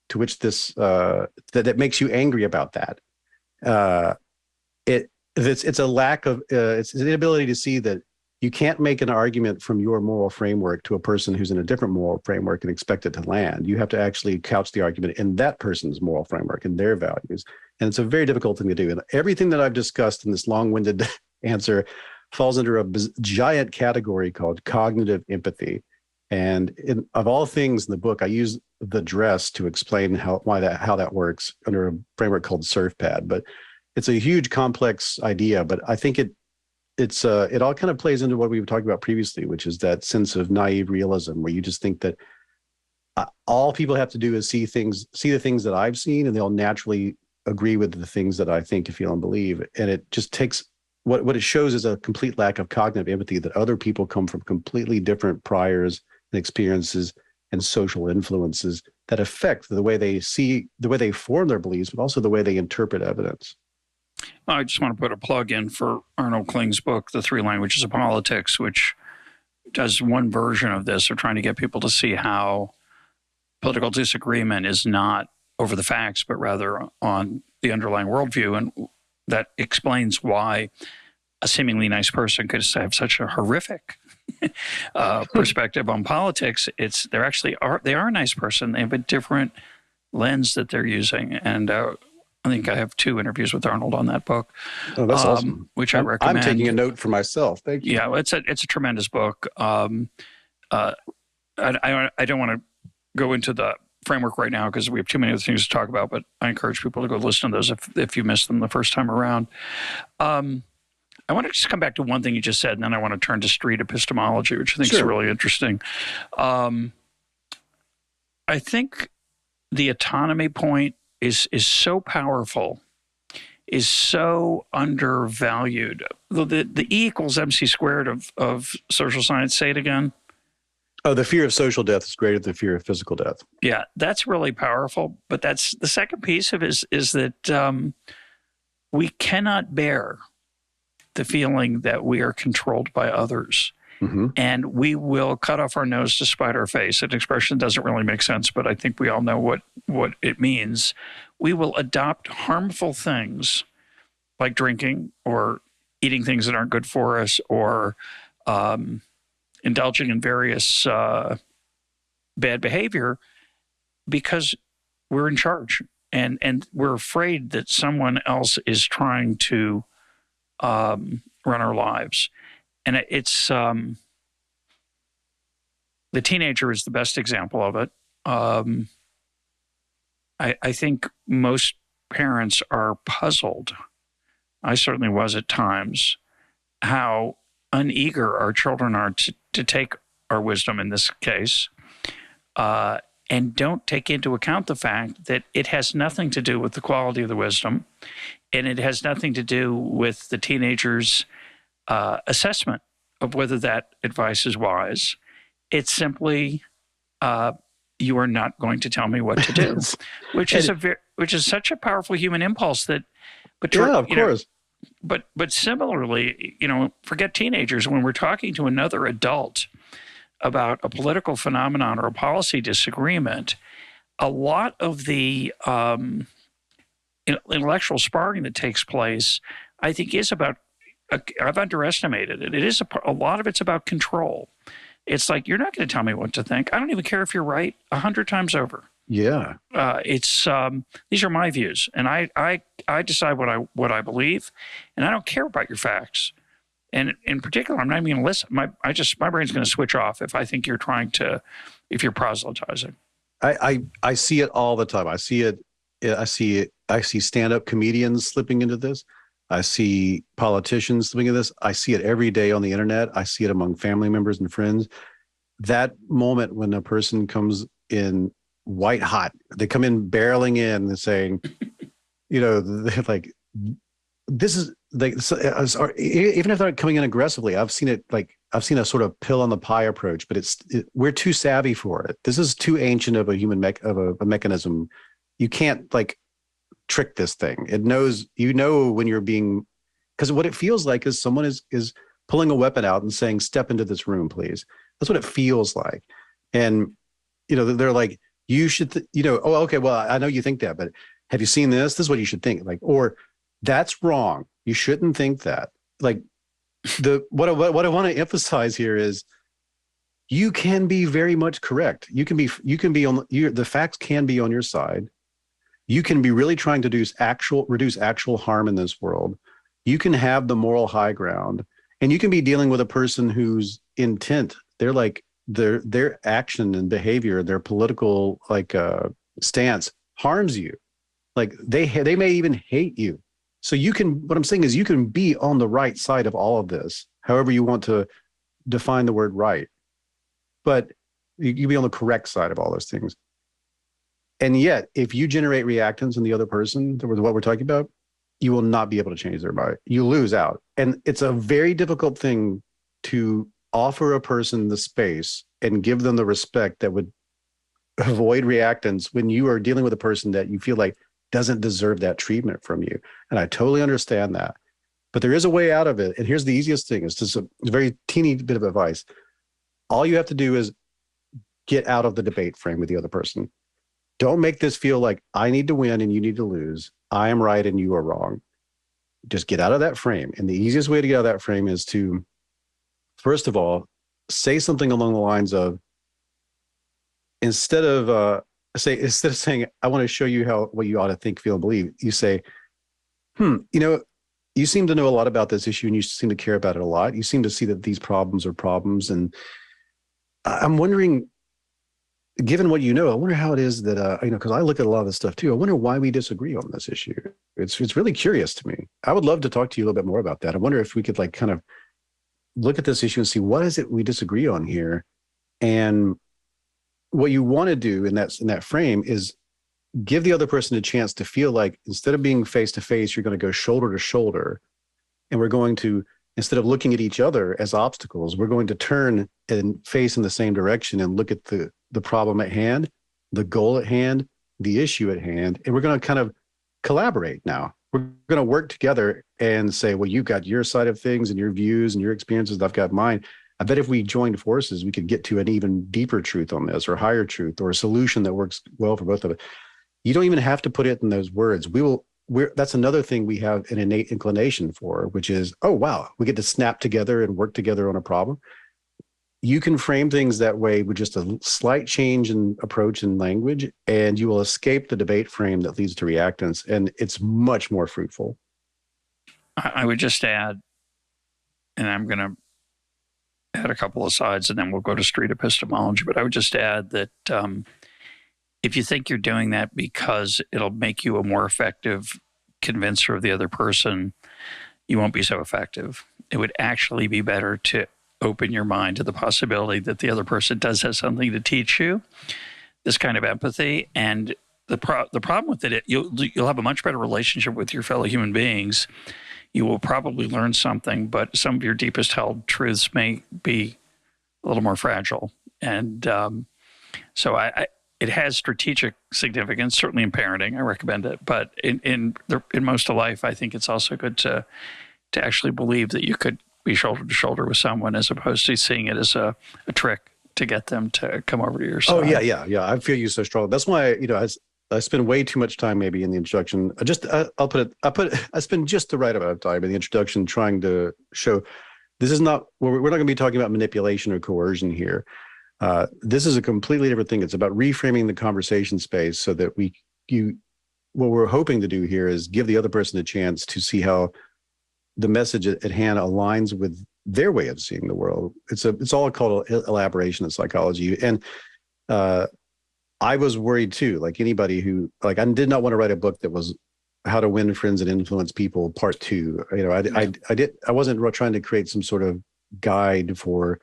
to which this that makes you angry about that. It's a lack of it's an inability to see that you can't make an argument from your moral framework to a person who's in a different moral framework and expect it to land. You have to actually couch the argument in that person's moral framework and their values. And it's a very difficult thing to do. And everything that I've discussed in this long-winded answer falls under a giant category called cognitive empathy. And of all things in the book, I use the dress to explain how that works under a framework called SURFPAD. But it's a huge, complex idea. But I think it all kind of plays into what we were talking about previously, which is that sense of naive realism, where you just think that all people have to do is see the things that I've seen, and they'll naturally agree with the things that I think, feel, and believe. And it just takes what it shows is a complete lack of cognitive empathy, that other people come from completely different priors and experiences and social influences that affect the way they see, the way they form their beliefs, but also the way they interpret evidence. I just want to put a plug in for Arnold Kling's book, The Three Languages of Politics, which does one version of this, of trying to get people to see how political disagreement is not over the facts, but rather on the underlying worldview. And that explains why a seemingly nice person could have such a horrific perspective on politics. They are a nice person. They have a different lens that they're using. And I think I have 2 interviews with Arnold on that book. Oh, that's awesome. Which I recommend. I'm taking a note for myself. Thank you. Yeah, it's a tremendous book. I don't want to go into the framework right now because we have too many other things to talk about, but I encourage people to go listen to those if you missed them the first time around. I want to just come back to one thing you just said, and then I want to turn to street epistemology, which I think is really interesting. I think the autonomy point is so powerful, is so undervalued. The E equals MC squared of social science, say it again. Oh, the fear of social death is greater than the fear of physical death. Yeah, that's really powerful. But that's the second piece of it is that we cannot bear the feeling that we are controlled by others. Mm-hmm. And we will cut off our nose to spite our face. An expression doesn't really make sense, but I think we all know what it means. we will adopt harmful things like drinking or eating things that aren't good for us, or indulging in various bad behavior, because we're in charge, and we're afraid that someone else is trying to run our lives. And it's the teenager is the best example of it. I think most parents are puzzled. I certainly was at times, how uneager our children are to take our wisdom in this case, and don't take into account the fact that it has nothing to do with the quality of the wisdom, and it has nothing to do with the teenager's assessment of whether that advice is wise. It's simply, you are not going to tell me what to do, which is such a powerful human impulse that. But yeah, of course. But similarly, forget teenagers. When we're talking to another adult about a political phenomenon or a policy disagreement, a lot of the intellectual sparring that takes place, I think, is about. I've underestimated it. It is a lot of it's about control. It's like, you're not going to tell me what to think. I don't even care if you're right 100 times over. Yeah. These are my views, and I decide what I believe, and I don't care about your facts. And in particular, I'm not even going to listen. My brain's going to switch off if I think you're if you're proselytizing. I see it all the time. I see stand-up comedians slipping into this. I see politicians slipping into this. I see it every day on the internet. I see it among family members and friends. That moment when a person comes in white hot, they come in barreling in and saying, they're like, this is like, even if they're coming in aggressively, I've seen a sort of pill on the pie approach, but we're too savvy for it. This is too ancient of a human a mechanism. You can't trick this thing. It knows, when you're being, because what it feels like is someone is pulling a weapon out and saying, step into this room, please. That's what it feels like. And, they're like, you should, oh, okay, well, I know you think that, but have you seen this? This is what you should think. Or that's wrong. You shouldn't think that. What I want to emphasize here is you can be very much correct. You can be the facts can be on your side. You can be really trying to reduce actual harm in this world. You can have the moral high ground, and you can be dealing with a person whose intent, their action and behavior, their political stance harms you. They may even hate you. So what I'm saying is you can be on the right side of all of this, however you want to define the word right. But you be on the correct side of all those things. And yet, if you generate reactance in the other person, what we're talking about, you will not be able to change their mind. You lose out. And it's a very difficult thing to offer a person the space and give them the respect that would avoid reactance when you are dealing with a person that you feel like doesn't deserve that treatment from you. And I totally understand that. But there is a way out of it. And here's the easiest thing. It's just a very teeny bit of advice. All you have to do is get out of the debate frame with the other person. Don't make this feel like I need to win and you need to lose. I am right and you are wrong. Just get out of that frame. And the easiest way to get out of that frame is to, first of all, say something along the lines of, instead of saying, I want to show you what you ought to think, feel, and believe, you say, you seem to know a lot about this issue and you seem to care about it a lot. You seem to see that these problems are problems. And I'm wondering, given what you know, I wonder how it is that, because I look at a lot of this stuff too. I wonder why we disagree on this issue. It's really curious to me. I would love to talk to you a little bit more about that. I wonder if we could kind of look at this issue and see what is it we disagree on here. And what you want to do in that frame is give the other person a chance to feel like, instead of being face to face, you're going to go shoulder to shoulder. And we're going to, instead of looking at each other as obstacles, we're going to turn and face in the same direction and look at the problem at hand, the goal at hand, the issue at hand. And we're going to kind of collaborate now. We're going to work together and say, well, you've got your side of things and your views and your experiences. I've got mine. I bet if we joined forces, we could get to an even deeper truth on this, or higher truth, or a solution that works well for both of us. You don't even have to put it in those words. That's another thing we have an innate inclination for, which is, oh, wow, we get to snap together and work together on a problem. You can frame things that way with just a slight change in approach and language, and you will escape the debate frame that leads to reactance, and it's much more fruitful. I would just add, and I'm going to add a couple of sides, and then we'll go to street epistemology, but I would just add that if you think you're doing that because it'll make you a more effective convincer of the other person, you won't be so effective. It would actually be better to open your mind to the possibility that the other person does have something to teach you, this kind of empathy. And the problem with it, you'll have a much better relationship with your fellow human beings. You will probably learn something, but some of your deepest held truths may be a little more fragile. And so it has strategic significance, certainly in parenting. I recommend it. But in most of life, I think it's also good to actually believe that you could be shoulder to shoulder with someone, as opposed to seeing it as a trick to get them to come over to your side. Oh, yeah. I feel you so strong. That's why, I spend way too much time maybe in the introduction. I spend just the right amount of time in the introduction trying to show this is not, we're not going to be talking about manipulation or coercion here. This is a completely different thing. It's about reframing the conversation space so that what we're hoping to do here is give the other person a chance to see how the message at hand aligns with their way of seeing the world. It's all called elaboration of psychology. And I was worried too, like anybody who, like, I did not want to write a book that was How to Win Friends and Influence People Part 2. I wasn't trying to create some sort of guide for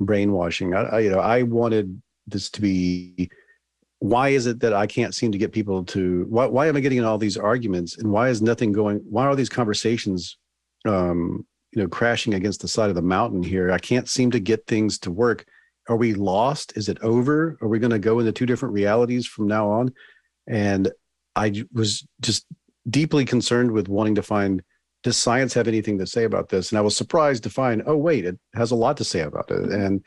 brainwashing. I wanted this to be, why is it that I can't seem to get people to, why am I getting in all these arguments, and why are these conversations crashing against the side of the mountain here? I can't seem to get things to work. Are we lost? Is it over? Are we going to go into two different realities from now on? And I was just deeply concerned with wanting to find, does science have anything to say about this? And I was surprised to find, oh, wait, it has a lot to say about it. And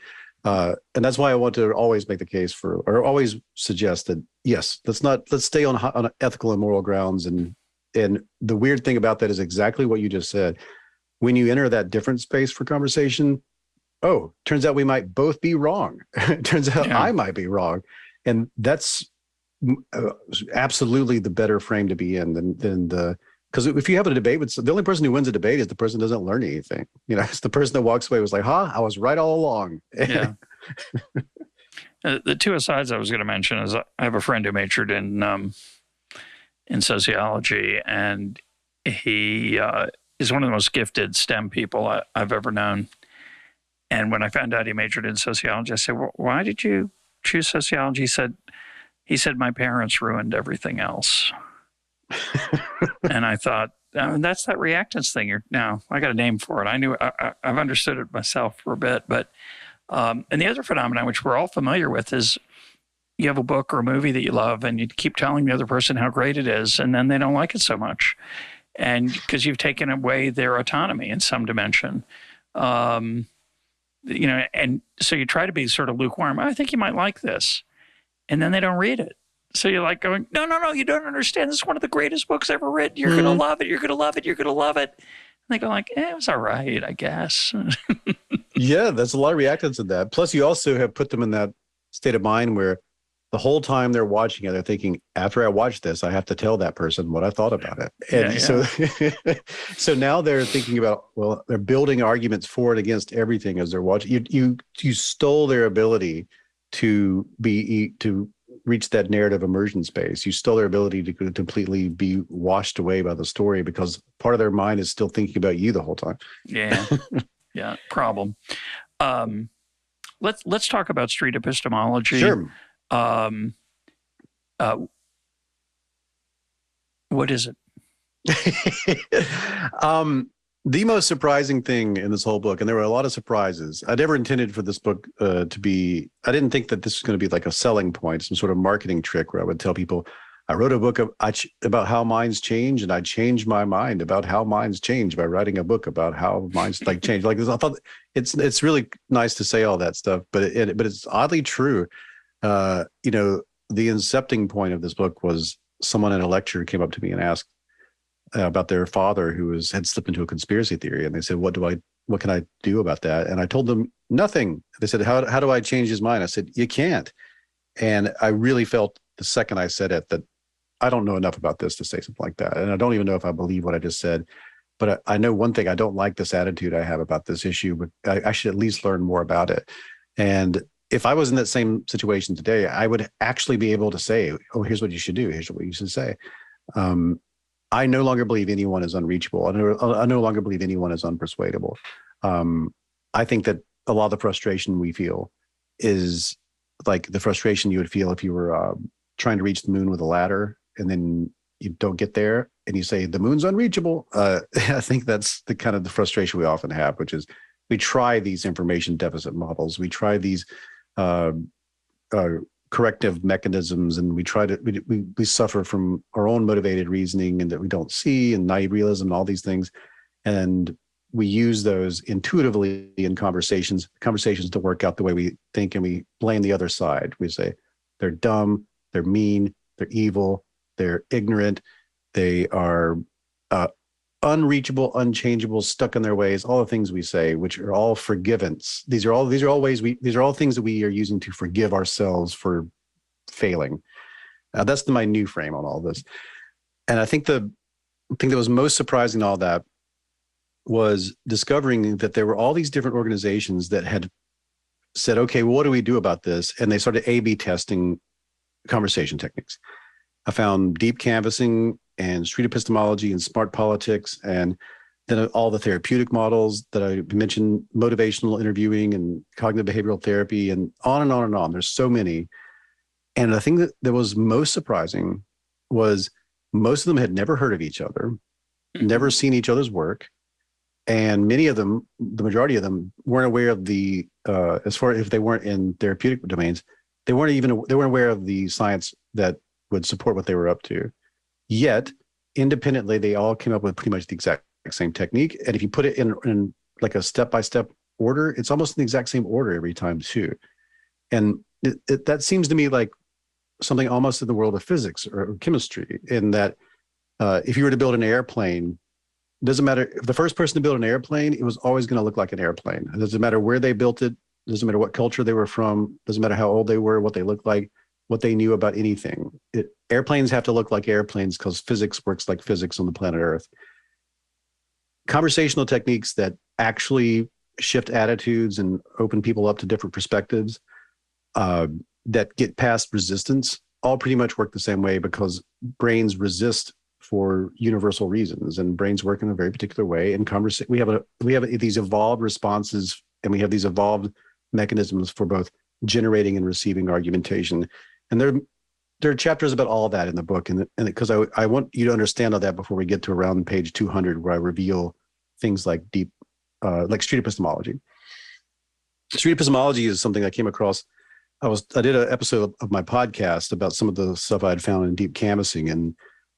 that's why I want to always make the case for, or always suggest that, yes, let's stay on ethical and moral grounds. And the weird thing about that is exactly what you just said. When you enter that different space for conversation, turns out we might both be wrong. Turns out I might be wrong. And that's absolutely the better frame to be in than because if you have a debate with, the only person who wins a debate is the person who doesn't learn anything. It's the person that walks away was like, I was right all along. Yeah. The two asides I was going to mention is I have a friend who majored in sociology, and he is one of the most gifted STEM people I've ever known. And when I found out he majored in sociology, I said, well, why did you choose sociology? He said, my parents ruined everything else. And I thought, that's that reactance thing. Now, I got a name for it. I knew I've understood it myself for a bit. But and the other phenomenon, which we're all familiar with, is you have a book or a movie that you love, and you keep telling the other person how great it is, and then they don't like it so much. And because you've taken away their autonomy in some dimension. And so you try to be sort of lukewarm. I think you might like this. And then they don't read it. So you're like going, no, you don't understand. This is one of the greatest books ever written. You're going to love it. You're going to love it. You're going to love it. And they go like, it was all right, I guess. Yeah, there's a lot of reactance in that. Plus, you also have put them in that state of mind where the whole time they're watching it, they're thinking, after I watch this, I have to tell that person what I thought about it. And so now they're thinking about, well, they're building arguments for and against everything as they're watching. You stole their ability to reach that narrative immersion space. You stole their ability to completely be washed away by the story because part of their mind is still thinking about you the whole time. Yeah. Yeah. Problem. Let's talk about street epistemology. Sure. What is it? The most surprising thing in this whole book, and there were a lot of surprises. I never intended for this book to be, I didn't think that this was going to be like a selling point, some sort of marketing trick where I would tell people, I wrote a book about how minds change, and I changed my mind about how minds change by writing a book about how minds change. Like this, I thought it's really nice to say all that stuff, but it's oddly true. The incepting point of this book was someone in a lecture came up to me and asked about their father who had slipped into a conspiracy theory, and they said, what can I do about that? And I told them nothing. They said, how do I change his mind? I said, you can't. And I really felt the second I said it that I don't know enough about this to say something like that, and I don't even know if I believe what I just said. But I know one thing: I don't like this attitude I have about this issue, but I should at least learn more about it. And if I was in that same situation today, I would actually be able to say, oh, here's what you should do. Here's what you should say. I no longer believe anyone is unreachable. I no longer believe anyone is unpersuadable. I think that a lot of the frustration we feel is like the frustration you would feel if you were trying to reach the moon with a ladder and then you don't get there and you say the moon's unreachable. I think that's the kind of the frustration we often have, which is we try these information deficit models, we try these corrective mechanisms, and we suffer from our own motivated reasoning and that we don't see, and naive realism and all these things, and we use those intuitively in conversations to work out the way we think, and we blame the other side. We say they're dumb, they're mean, they're evil, they're ignorant, they are unreachable, unchangeable, stuck in their ways, all the things we say, which are all forgivance. These are all things that we are using to forgive ourselves for failing. That's my new frame on all this. And I think the thing that was most surprising in all that was discovering that there were all these different organizations that had said, okay, well, what do we do about this? And they started A/B testing conversation techniques. I found deep canvassing and street epistemology and smart politics, and then all the therapeutic models that I mentioned, motivational interviewing and cognitive behavioral therapy, and on and on and on. There's so many. And the thing that was most surprising was most of them had never heard of each other, never seen each other's work. And many of them, the majority of them, weren't aware of the, as far if they weren't in therapeutic domains, they weren't aware of the science that would support what they were up to. Yet, independently, they all came up with pretty much the exact same technique. And if you put it in like a step-by-step order, it's almost in the exact same order every time too. And that seems to me like something almost in the world of physics or chemistry, in that if you were to build an airplane, it doesn't matter if the first person to build an airplane, it was always going to look like an airplane. It doesn't matter where they built it. It doesn't matter what culture they were from. It doesn't matter how old they were, what they looked like, what they knew about anything. Airplanes have to look like airplanes because physics works like physics on the planet Earth. Conversational techniques that actually shift attitudes and open people up to different perspectives, that get past resistance, all pretty much work the same way, because brains resist for universal reasons, and brains work in a very particular way. And we have these evolved responses, and we have these evolved mechanisms for both generating and receiving argumentation. And there are chapters about all that in the book, and because I want you to understand all that before we get to around page 200, where I reveal things like like street epistemology. Street epistemology is something I came across. I did an episode of my podcast about some of the stuff I had found in deep canvassing, and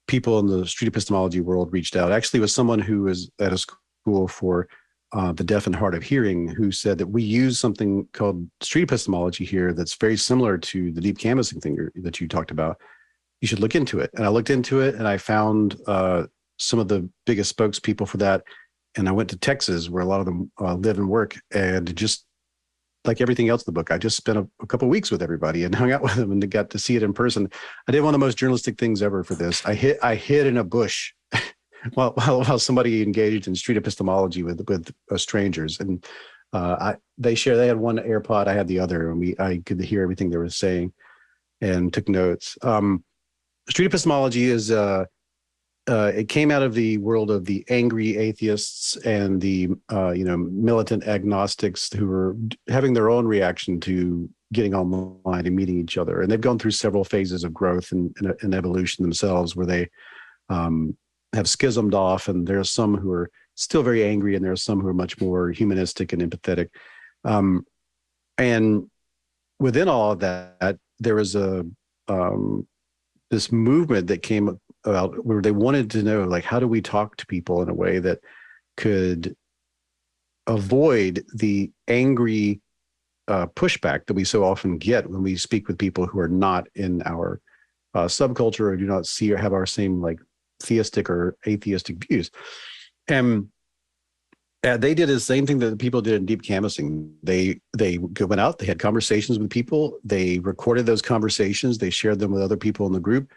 people in the street epistemology world reached out. Actually, it was someone who was at a school for the deaf and hard of hearing, who said that we use something called street epistemology here that's very similar to the deep canvassing thing that you talked about. You should look into it. And I looked into it, and I found some of the biggest spokespeople for that. And I went to Texas, where a lot of them live and work, and just like everything else in the book, I just spent a couple of weeks with everybody and hung out with them and got to see it in person. I did one of the most journalistic things ever for this. I hid in a bush while somebody engaged in street epistemology with strangers, and they had one AirPod, I had the other, and I could hear everything they were saying and took notes. Street epistemology is it came out of the world of the angry atheists and the militant agnostics who were having their own reaction to getting online and meeting each other, and they've gone through several phases of growth and evolution themselves, where they have schismed off, and there are some who are still very angry, and there are some who are much more humanistic and empathetic. And within all of that, there was this movement that came about where they wanted to know, like, how do we talk to people in a way that could avoid the angry pushback that we so often get when we speak with people who are not in our subculture or do not see or have our same like theistic or atheistic views. And they did the same thing that the people did in deep canvassing. They went out, they had conversations with people, they recorded those conversations, they shared them with other people in the group,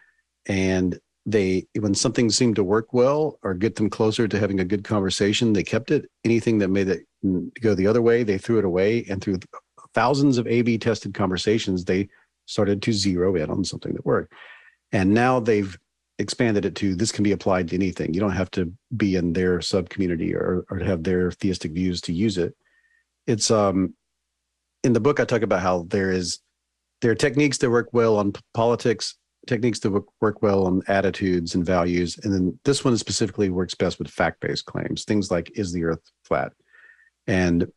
and when something seemed to work well or get them closer to having a good conversation, they kept it. Anything that made it go the other way, they threw it away. And through thousands of A/B tested conversations, they started to zero in on something that worked. And now they've expanded it to this can be applied to anything. You don't have to be in their sub community or have their theistic views to use it. It's in the book I talk about how there are techniques that work well on politics, techniques that work well on attitudes and values, and then this one specifically works best with fact-based claims. Things like, is the Earth flat? And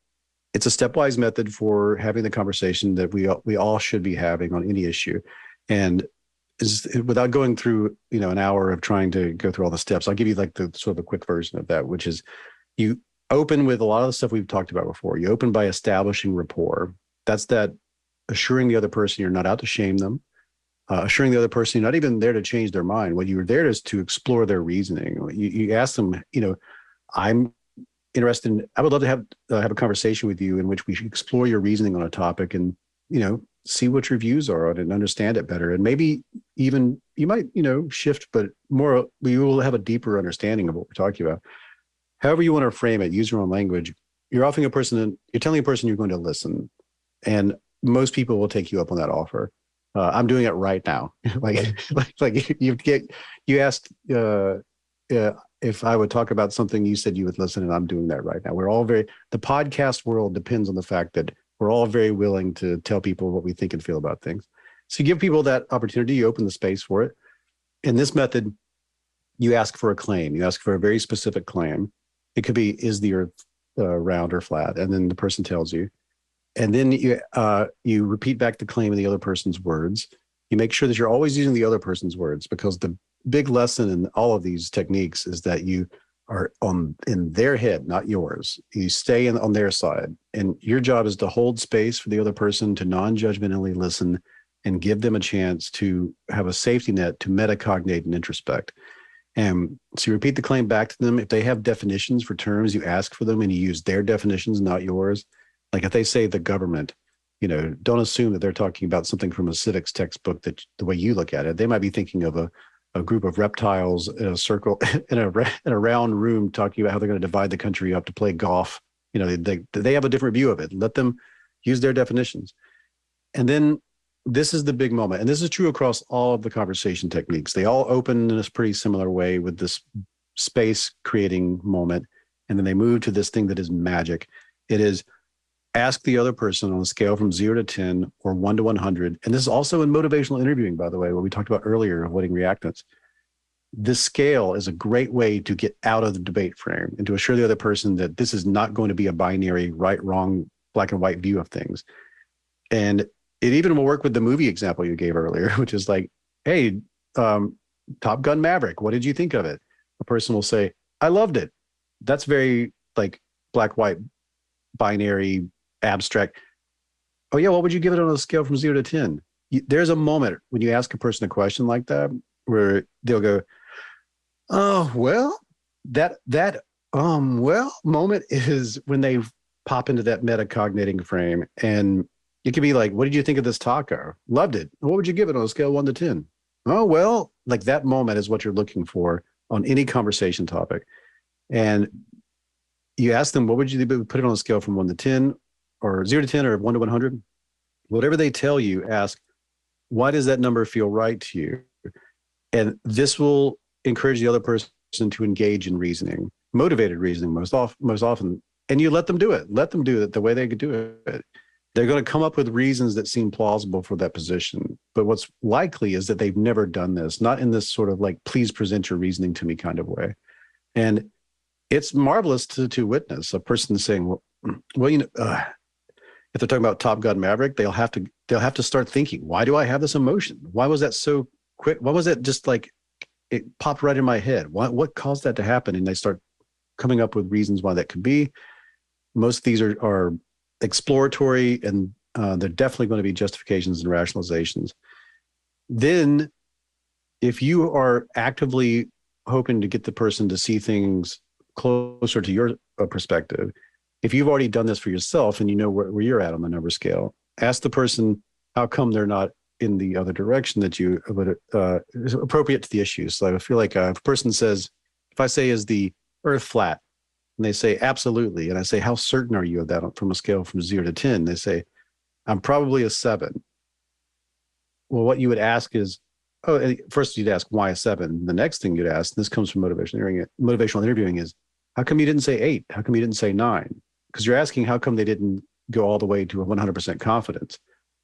it's a stepwise method for having the conversation that we all should be having on any issue. And without going through an hour of trying to go through all the steps, I'll give you like the sort of a quick version of that, which is you open with a lot of the stuff we've talked about before. You open by establishing rapport. That's that assuring the other person you're not out to shame them, assuring the other person you're not even there to change their mind. What you were there is to explore their reasoning. You ask them, I'm interested in, I would love to have a conversation with you in which we should explore your reasoning on a topic and, see what your views are on it and understand it better. And maybe even you might, shift, but more, we will have a deeper understanding of what we're talking about. However you want to frame it, use your own language. You're telling a person you're going to listen. And most people will take you up on that offer. I'm doing it right now. You asked if I would talk about something, you said you would listen, and I'm doing that right now. The podcast world depends on the fact that we're all very willing to tell people what we think and feel about things. So you give people that opportunity, you open the space for it. In this method, you ask for a claim. You ask for a very specific claim. It could be, is the Earth round or flat? And then the person tells you. And then you repeat back the claim in the other person's words. You make sure that you're always using the other person's words, because the big lesson in all of these techniques is that you are in their head, not yours. You stay on their side. And your job is to hold space for the other person, to non-judgmentally listen and give them a chance to have a safety net to metacognate and introspect. And so you repeat the claim back to them. If they have definitions for terms, you ask for them and you use their definitions, not yours. Like if they say the government, don't assume that they're talking about something from a civics textbook that the way you look at it. They might be thinking of a group of reptiles in a circle in a round room talking about how they're going to divide the country up to play golf. They have a different view of it. Let them use their definitions. And then this is the big moment. And this is true across all of the conversation techniques. They all open in a pretty similar way with this space creating moment. And then they move to this thing that is magic. It is ask the other person on a scale from 0 to 10 or 1 to 100. And this is also in motivational interviewing, by the way, what we talked about earlier, avoiding reactance. This scale is a great way to get out of the debate frame and to assure the other person that this is not going to be a binary right, wrong, black and white view of things. And it even will work with the movie example you gave earlier, which is like, hey, Top Gun Maverick, what did you think of it? A person will say, I loved it. That's very like black, white, binary, abstract. Oh yeah, what would you give it on a scale from 0 to 10? There's a moment when you ask a person a question like that where they'll go, oh, well, that moment is when they pop into that metacogniting frame. And it could be like, what did you think of this taco? Loved it. What would you give it on a scale of 1 to 10? Oh, well, like that moment is what you're looking for on any conversation topic. And you ask them, what would you put it on a scale from 1 to 10 or 0 to 10 or 1 to 100? Whatever they tell you, ask, why does that number feel right to you? And this will encourage the other person to engage in reasoning, motivated reasoning most often. And you let them do it. Let them do it the way they could do it. They're going to come up with reasons that seem plausible for that position. But what's likely is that they've never done this, not in this sort of like, please present your reasoning to me kind of way. And it's marvelous to witness a person saying, well, if they're talking about Top Gun Maverick, they'll have to start thinking, why do I have this emotion? Why was that so quick? Why was that just like, it popped right in my head? What caused that to happen? And they start coming up with reasons why that could be. Most of these are exploratory, and they're definitely going to be justifications and rationalizations. Then if you are actively hoping to get the person to see things closer to your perspective, if you've already done this for yourself and you know where you're at on the number scale, ask the person how come they're not in the other direction that you would is appropriate to the issue. So I feel like if a person says, if I say, is the earth flat? And they say, absolutely. And I say, how certain are you of that from a scale from 0 to 10? They say, I'm probably a 7. Well, what you would ask is, first you'd ask, why a 7? The next thing you'd ask, and this comes from motivational interviewing, is, how come you didn't say 8? How come you didn't say 9? Because you're asking, how come they didn't go all the way to a 100% confidence?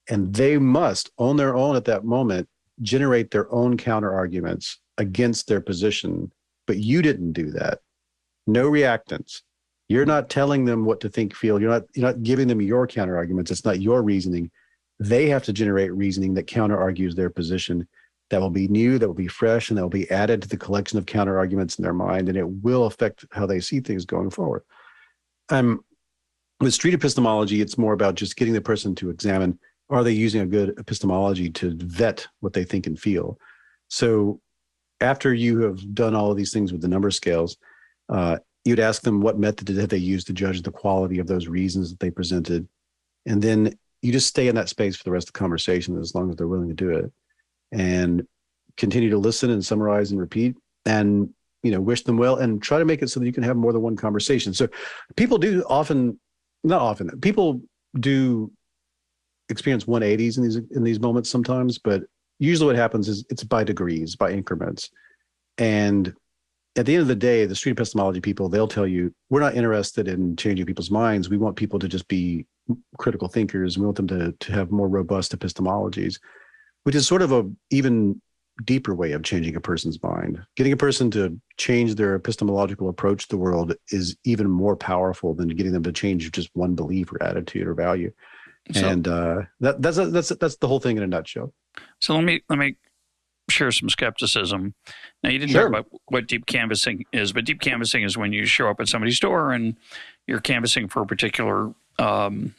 And they must, on their own at that moment, generate their own counter arguments against their position. But you didn't do that. No reactance. You're not telling them what to think, feel. You're not giving them your counter arguments. It's not your reasoning. They have to generate reasoning that counter argues their position. That will be new, that will be fresh, and that will be added to the collection of counter arguments in their mind, and it will affect how they see things going forward. With street epistemology, it's more about just getting the person to examine, are they using a good epistemology to vet what they think and feel? So after you have done all of these things with the number scales, you'd ask them what method did they use to judge the quality of those reasons that they presented. And then you just stay in that space for the rest of the conversation as long as they're willing to do it. And continue to listen and summarize and repeat, and wish them well, and try to make it so that you can have more than one conversation. So people do people do experience 180s in these moments sometimes, but usually what happens is it's by degrees, by increments. And at the end of the day, the street epistemology people, they'll tell you, we're not interested in changing people's minds. We want people to just be critical thinkers. We want them to have more robust epistemologies, which is sort of a even deeper way of changing a person's mind. Getting a person to change their epistemological approach to the world is even more powerful than getting them to change just one belief or attitude or value. And that's the whole thing in a nutshell. So let me share some skepticism. Now, you didn't talk about what deep canvassing is, but deep canvassing is when you show up at somebody's door and you're canvassing for a particular on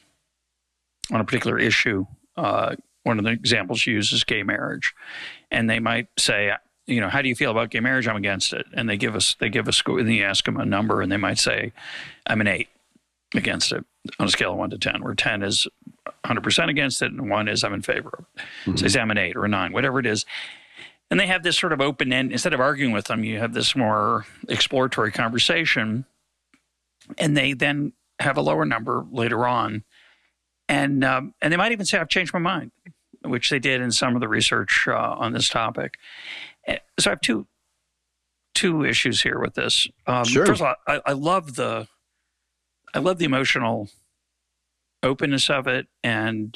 a particular issue. One of the examples used is gay marriage, and they might say, how do you feel about gay marriage? I'm against it. And they give a score, and you ask them a number, and they might say, I'm an 8 against it on a scale of 1 to 10, where 10 is 100% against it, and 1 is I'm in favor of it. Mm-hmm. So they say I'm an 8 or a 9, whatever it is. And they have this sort of open end. Instead of arguing with them, you have this more exploratory conversation, and they then have a lower number later on. And they might even say, I've changed my mind, which they did in some of the research on this topic. So I have two issues here with this. Sure. First of all, I love the emotional openness of it, and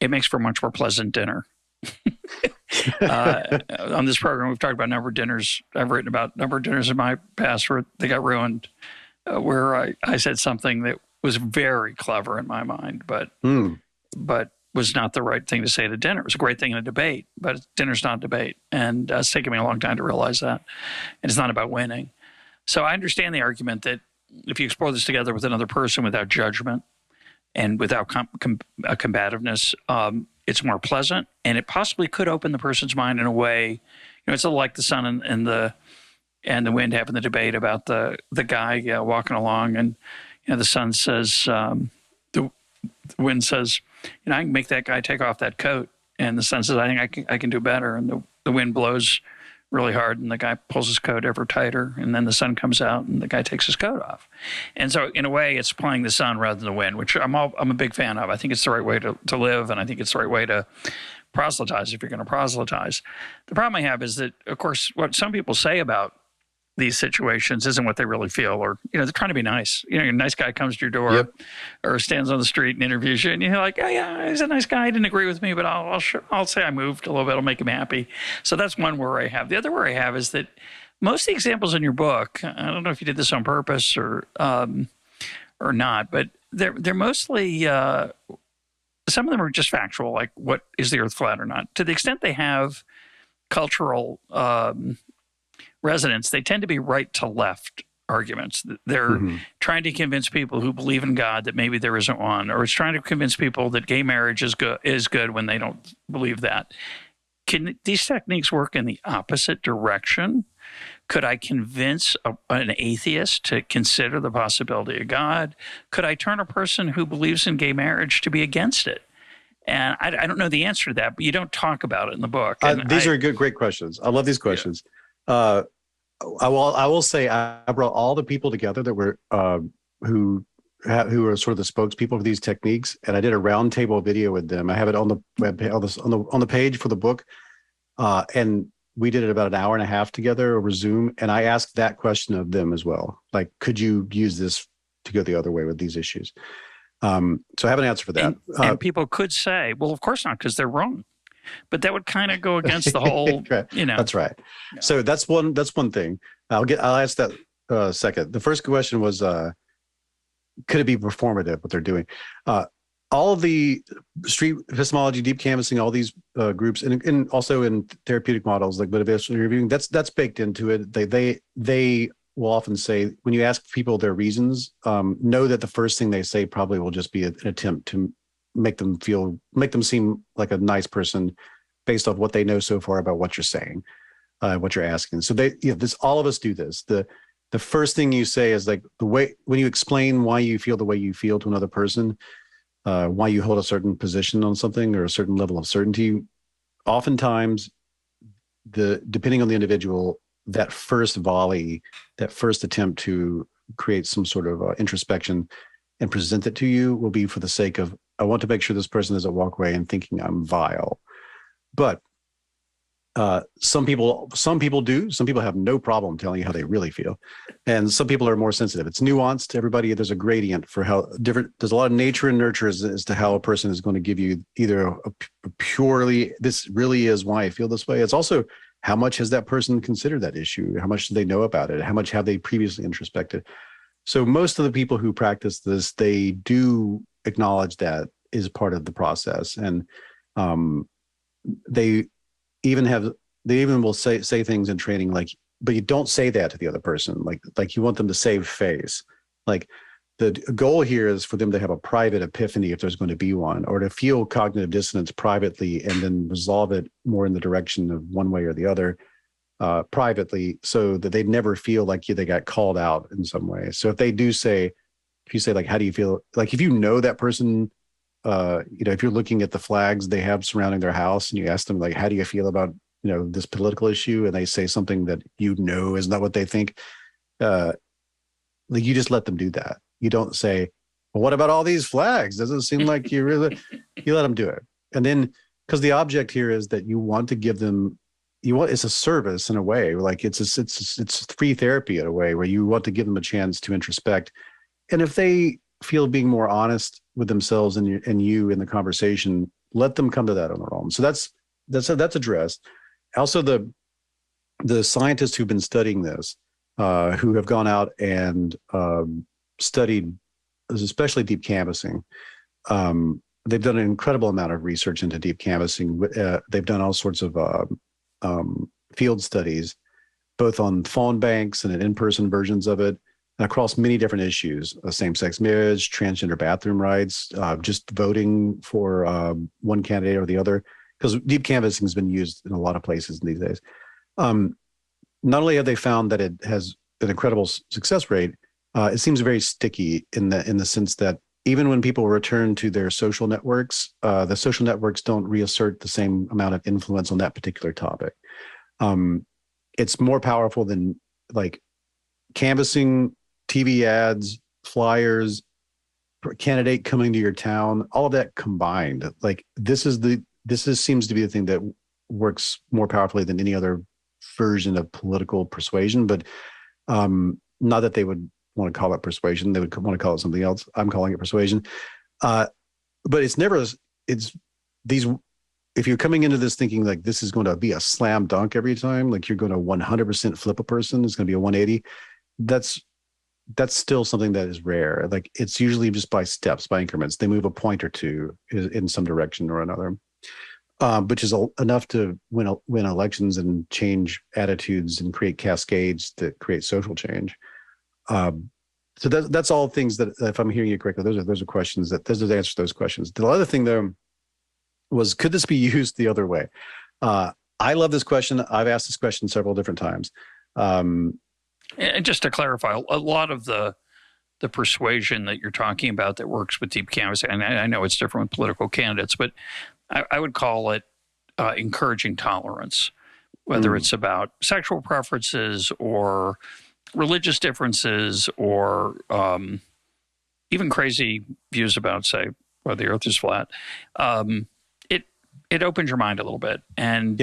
it makes for a much more pleasant dinner. On this program, we've talked about a number of dinners. I've written about a number of dinners in my past where they got ruined, where I said something that was very clever in my mind, but was not the right thing to say at a dinner. It was a great thing in a debate, but dinner's not a debate. And it's taken me a long time to realize that. And it's not about winning. So I understand the argument that if you explore this together with another person without judgment and without combativeness, it's more pleasant, and it possibly could open the person's mind in a way. It's a little like the sun and the wind having the debate about the guy walking along, and the sun says, the wind says, I can make that guy take off that coat, and the sun says, I think I can do better, and the wind blows really hard, and the guy pulls his coat ever tighter, and then the sun comes out, and the guy takes his coat off. And so, in a way, it's playing the sun rather than the wind, which I'm a big fan of. I think it's the right way to live, and I think it's the right way to proselytize if you're going to proselytize. The problem I have is that, of course, what some people say about these situations isn't what they really feel, or they're trying to be nice. A nice guy comes to your door, or stands on the street and interviews you, and you're like, oh yeah, he's a nice guy. He didn't agree with me, but I'll say I moved a little bit. I'll make him happy. So that's one worry I have. The other worry I have is that most of the examples in your book, I don't know if you did this on purpose or not, but they're mostly some of them are just factual, like what is the Earth flat or not. To the extent they have cultural resonance, they tend to be right to left arguments. They're trying to convince people who believe in God that maybe there isn't one, or it's trying to convince people that gay marriage is good when they don't believe that. can these techniques work in the opposite direction? Could I convince an atheist to consider the possibility of God? Could I turn a person who believes in gay marriage to be against it? And I don't know the answer to that, but you don't talk about it in the book. These are great questions. I love these questions. Yeah. I will say I brought all the people together that were who are sort of the spokespeople for these techniques, and I did a roundtable video with them. I have it on the web on the page for the book, and we did it about an hour and a half together over Zoom. And I asked that question of them as well, like, could you use this to go the other way with these issues? So I have an answer for that. And people could say, well, of course not, because they're wrong. But that would kind of go against the whole, That's right. Yeah. So that's one thing. I'll ask that second. The first question was, could it be performative, what they're doing? All of the street epistemology, deep canvassing, all these groups, and also in therapeutic models like motivational reviewing, that's baked into it. They will often say, when you ask people their reasons, know that the first thing they say probably will just be an attempt to make them seem like a nice person based off what they know so far about what you're saying, what you're asking. So all of us do this. The first thing you say is like the way, when you explain why you feel the way you feel to another person, why you hold a certain position on something or a certain level of certainty, oftentimes depending on the individual, that first volley, that first attempt to create some sort of introspection and present it to you will be for the sake of, I want to make sure this person doesn't walk away and thinking I'm vile. But some people do. Some people have no problem telling you how they really feel. And some people are more sensitive. It's nuanced. Everybody, there's a gradient for how different, there's a lot of nature and nurture as to how a person is going to give you either a purely, this really is why I feel this way. It's also, how much has that person considered that issue? How much do they know about it? How much have they previously introspected? So most of the people who practice this, they do acknowledge that is part of the process. And they even will say things in training like, but you don't say that to the other person. Like you want them to save face. Like the goal here is for them to have a private epiphany if there's going to be one, or to feel cognitive dissonance privately and then resolve it more in the direction of one way or the other privately, so that they never feel like they got called out in some way. So if you say like, how do you feel? Like if you know that person, if you're looking at the flags they have surrounding their house and you ask them like, how do you feel about, this political issue? And they say something that is not what they think. Like you just let them do that. You don't say, well, what about all these flags? Doesn't seem like you really, you let them do it. And then, because the object here is that you want to give them, it's a service in a way, like it's free therapy in a way where you want to give them a chance to introspect. And if they feel being more honest with themselves and you in the conversation, let them come to that on their own. So that's addressed. Also, the scientists who've been studying this, who have gone out and studied, especially deep canvassing, they've done an incredible amount of research into deep canvassing. They've done all sorts of field studies, both on phone banks and in-person versions of it, across many different issues: same-sex marriage, transgender bathroom rights, just voting for one candidate or the other, because deep canvassing has been used in a lot of places these days. Not only have they found that it has an incredible success rate, it seems very sticky in the sense that even when people return to their social networks, the social networks don't reassert the same amount of influence on that particular topic. It's more powerful than like canvassing, TV ads, flyers, candidate coming to your town, all of that combined. Like this seems to be the thing that works more powerfully than any other version of political persuasion. But not that they would want to call it persuasion; they would want to call it something else. I'm calling it persuasion. But it's these. If you're coming into this thinking like this is going to be a slam dunk every time, like you're going to 100% flip a person, it's going to be a 180. That's still something that is rare. Like it's usually just by steps, by increments. They move a point or two in some direction or another, which is enough to win elections and change attitudes and create cascades that create social change. So that's all things that, if I'm hearing you correctly, those are questions those are the answers to those questions. The other thing though was, could this be used the other way? I love this question. I've asked this question several different times. And just to clarify, a lot of the persuasion that you're talking about that works with deep canvassing, and I know it's different with political candidates, but I would call it encouraging tolerance, whether it's about sexual preferences or religious differences or even crazy views about, say, whether the earth is flat. It opens your mind a little bit. And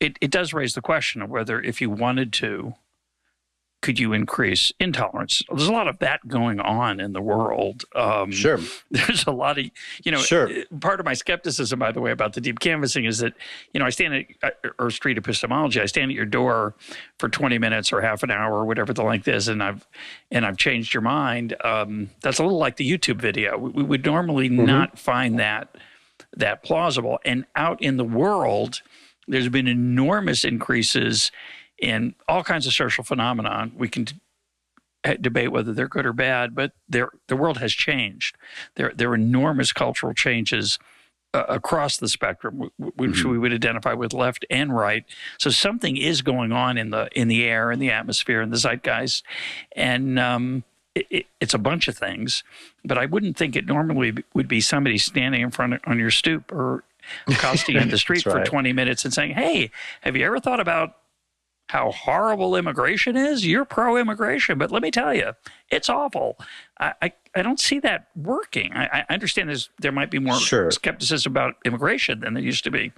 it does raise the question of whether, if you wanted to, could you increase intolerance? There's a lot of that going on in the world. Sure. There's a lot of, Sure. Part of my skepticism, by the way, about the deep canvassing is that, I stand at, or street epistemology, I stand at your door for 20 minutes or half an hour or whatever the length is, and I've changed your mind. That's a little like the YouTube video. We would normally not find that plausible. And out in the world, there's been enormous increases in all kinds of social phenomenon. We can debate whether they're good or bad, but the world has changed. There are enormous cultural changes across the spectrum, which we would identify with left and right. So something is going on in the air, in the atmosphere, in the zeitgeist, and it's a bunch of things. But I wouldn't think it normally would be somebody standing in front on your stoop or accosting you in the street for 20 minutes and saying, "Hey, have you ever thought about how horrible immigration is? You're pro-immigration, but let me tell you, it's awful." I don't see that working. I understand there might be more skepticism about immigration than there used to be,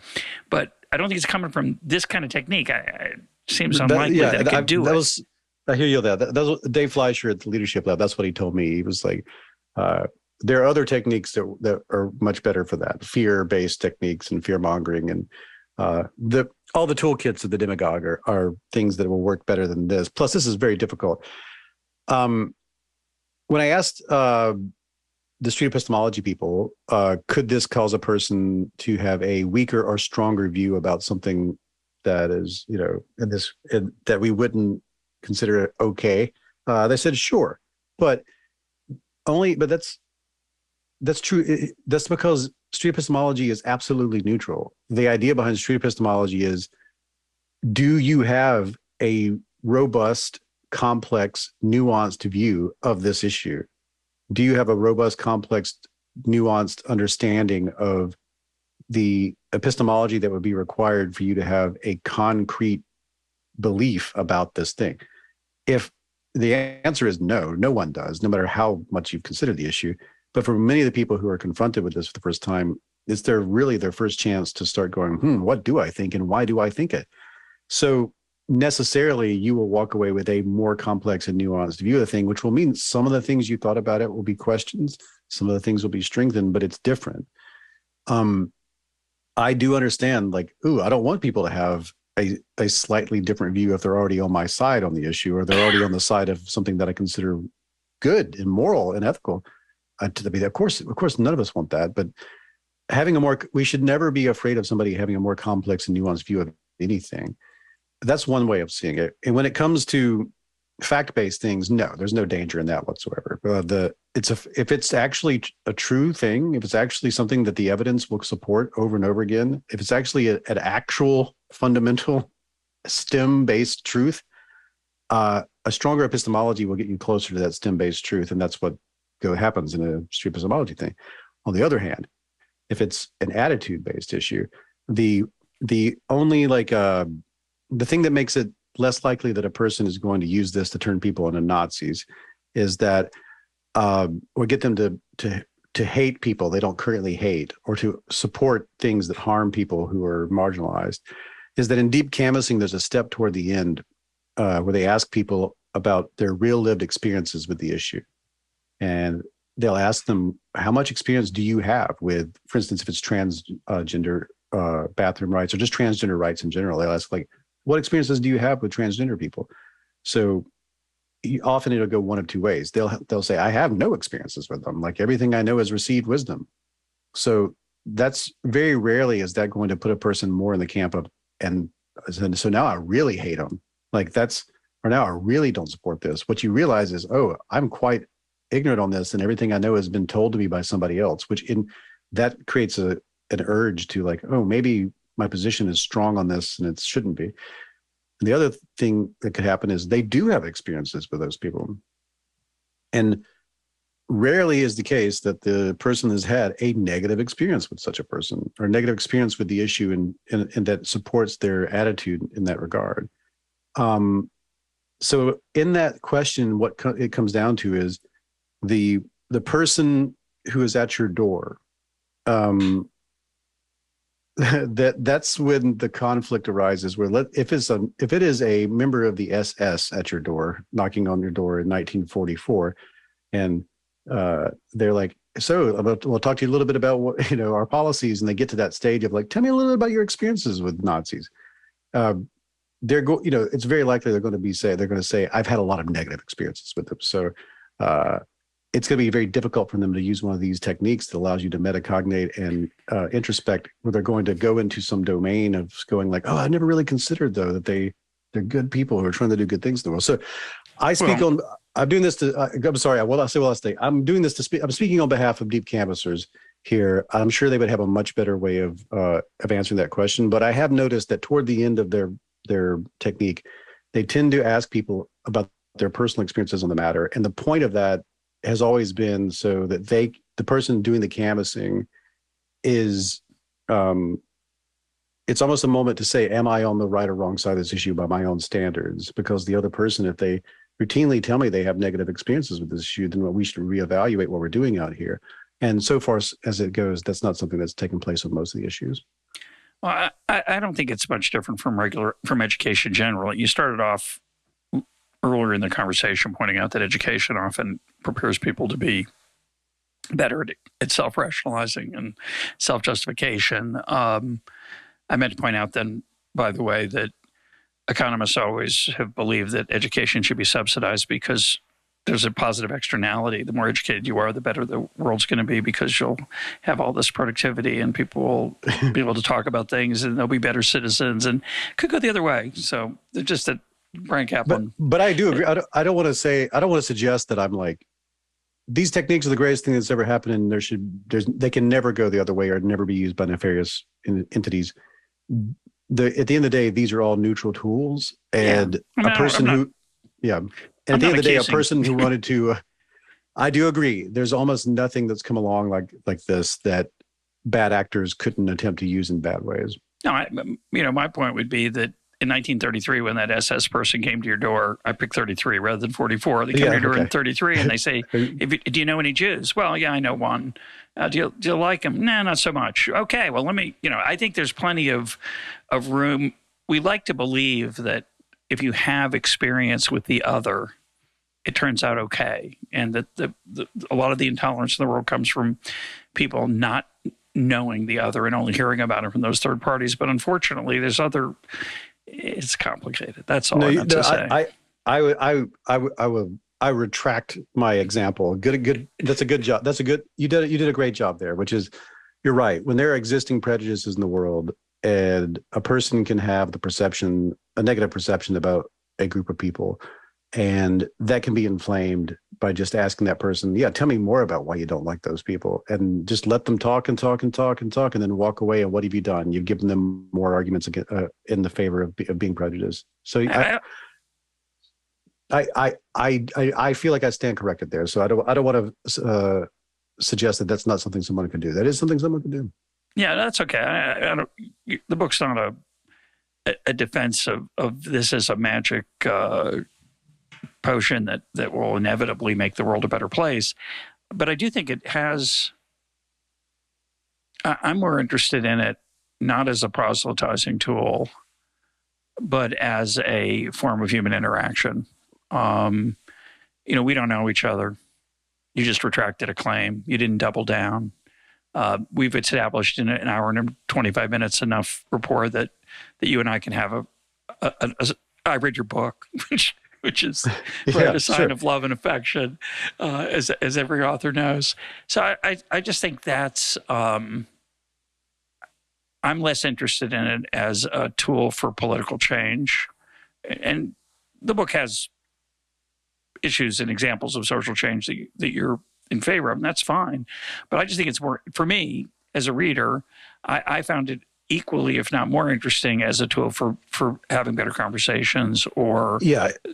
but I don't think it's coming from this kind of technique. It seems unlikely that it could do it. I hear you on that. That was Dave Fleischer at the Leadership Lab. That's what he told me. He was like, there are other techniques that are much better for that. Fear-based techniques and fear-mongering, and all the toolkits of the demagogue are things that will work better than this. Plus, this is very difficult. When I asked the street epistemology people, could this cause a person to have a weaker or stronger view about something that is, that we wouldn't consider okay? They said sure, but that's true. That's because street epistemology is absolutely neutral. The idea behind street epistemology is, do you have a robust, complex, nuanced view of this issue? Do you have a robust, complex, nuanced understanding of the epistemology that would be required for you to have a concrete belief about this thing? If the answer is no, no one does, no matter how much you've considered the issue. But for many of the people who are confronted with this for the first time, it's really their first chance to start going, what do I think and why do I think it? So necessarily you will walk away with a more complex and nuanced view of the thing, which will mean some of the things you thought about it will be questions, some of the things will be strengthened, but it's different. I do understand, I don't want people to have a slightly different view if they're already on my side on the issue, or they're already on the side of something that I consider good and moral and ethical. Of course, none of us want that, but we should never be afraid of somebody having a more complex and nuanced view of anything. That's one way of seeing it. And when it comes to fact-based things, no, there's no danger in that whatsoever. If it's actually a true thing, if it's actually something that the evidence will support over and over again, if it's actually an actual fundamental STEM-based truth, a stronger epistemology will get you closer to that STEM-based truth, and that's what happens in a street epistemology thing. On the other hand, if it's an attitude-based issue, the only the thing that makes it less likely that a person is going to use this to turn people into Nazis is that, or get them to hate people they don't currently hate, or to support things that harm people who are marginalized, is that in deep canvassing, there's a step toward the end where they ask people about their real lived experiences with the issue. And they'll ask them, how much experience do you have with, for instance, if it's transgender bathroom rights or just transgender rights in general, they'll ask, what experiences do you have with transgender people? So often it'll go one of two ways. They'll say, I have no experiences with them. Everything I know is received wisdom. So that's very rarely is that going to put a person more in the camp of, and so now I really hate them. Or now I really don't support this. What you realize is, I'm quite ignorant on this, and everything I know has been told to me by somebody else, that creates an urge to maybe my position is strong on this and it shouldn't be. And the other thing that could happen is they do have experiences with those people. And rarely is the case that the person has had a negative experience with such a person or a negative experience with the issue and that supports their attitude in that regard. So in that question, what it comes down to is the person who is at your door. That's when the conflict arises. Where if it is a member of the SS at your door, knocking on your door in 1944, and they're like, so we'll talk to you a little bit about what, our policies, and they get to that stage of like, tell me a little bit about your experiences with Nazis. It's very likely they're going to say, I've had a lot of negative experiences with them. So it's going to be very difficult for them to use one of these techniques that allows you to metacognate and introspect, where they're going to go into some domain of going like, oh, I never really considered though that they're good people who are trying to do good things in the world. So I'm doing this to, I'm sorry, I'm doing this to speak, I'm speaking on behalf of deep canvassers here. I'm sure they would have a much better way of answering that question. But I have noticed that toward the end of their technique, they tend to ask people about their personal experiences on the matter. And the point of that has always been so that the person doing the canvassing is, it's almost a moment to say, am I on the right or wrong side of this issue by my own standards? Because the other person, if they routinely tell me they have negative experiences with this issue, then we should reevaluate what we're doing out here. And so far as it goes, that's not something that's taken place with most of the issues. Well, I don't think it's much different from education generally. You started off earlier in the conversation pointing out that education often prepares people to be better at self-rationalizing and self-justification. I meant to point out then, by the way, that economists always have believed that education should be subsidized because there's a positive externality. The more educated you are, the better the world's going to be, because you'll have all this productivity and people will be able to talk about things and they'll be better citizens, and it could go the other way. So just that Brian Kaplan. But I do agree. I don't want to suggest that I'm like, these techniques are the greatest thing that's ever happened, and they can never go the other way or never be used by nefarious entities. At the end of the day, these are all neutral tools, and a person who at the end of the day, a person who wanted to, I do agree. There's almost nothing that's come along like this that bad actors couldn't attempt to use in bad ways. No, my point would be that in 1933, when that SS person came to your door, I picked 33 rather than 44. They come to your door in 33 and they say, do you know any Jews? Well, yeah, I know one. Do you like them? Nah, not so much. Okay, well, let me, I think there's plenty of room. We like to believe that if you have experience with the other, it turns out okay. And that a lot of the intolerance in the world comes from people not knowing the other and only hearing about it from those third parties. But unfortunately, it's complicated. That's all I meant to say. I retract my example. Good. That's a good job. You did a great job there, which is, you're right. When there are existing prejudices in the world and a person can have a negative perception about a group of people, and that can be inflamed by just asking that person, tell me more about why you don't like those people, and just let them talk and talk and talk and talk, and then walk away. And what have you done? You've given them more arguments in the favor of being prejudiced. So I feel like I stand corrected there. So I don't want to suggest that that's not something someone can do. That is something someone can do. Yeah, that's okay. The book's not a defense of this as a magic potion that will inevitably make the world a better place. But I do think it has, I'm more interested in it not as a proselytizing tool, but as a form of human interaction. We don't know each other. You just retracted a claim. You didn't double down. We've established in an hour and 25 minutes enough rapport that you and I can have I read your book, which is a sign of love and affection, as every author knows. So I just think that's, I'm less interested in it as a tool for political change. And the book has issues and examples of social change that you're in favor of, and that's fine. But I just think it's more, for me, as a reader, I found it equally, if not more interesting as a tool for having better conversations or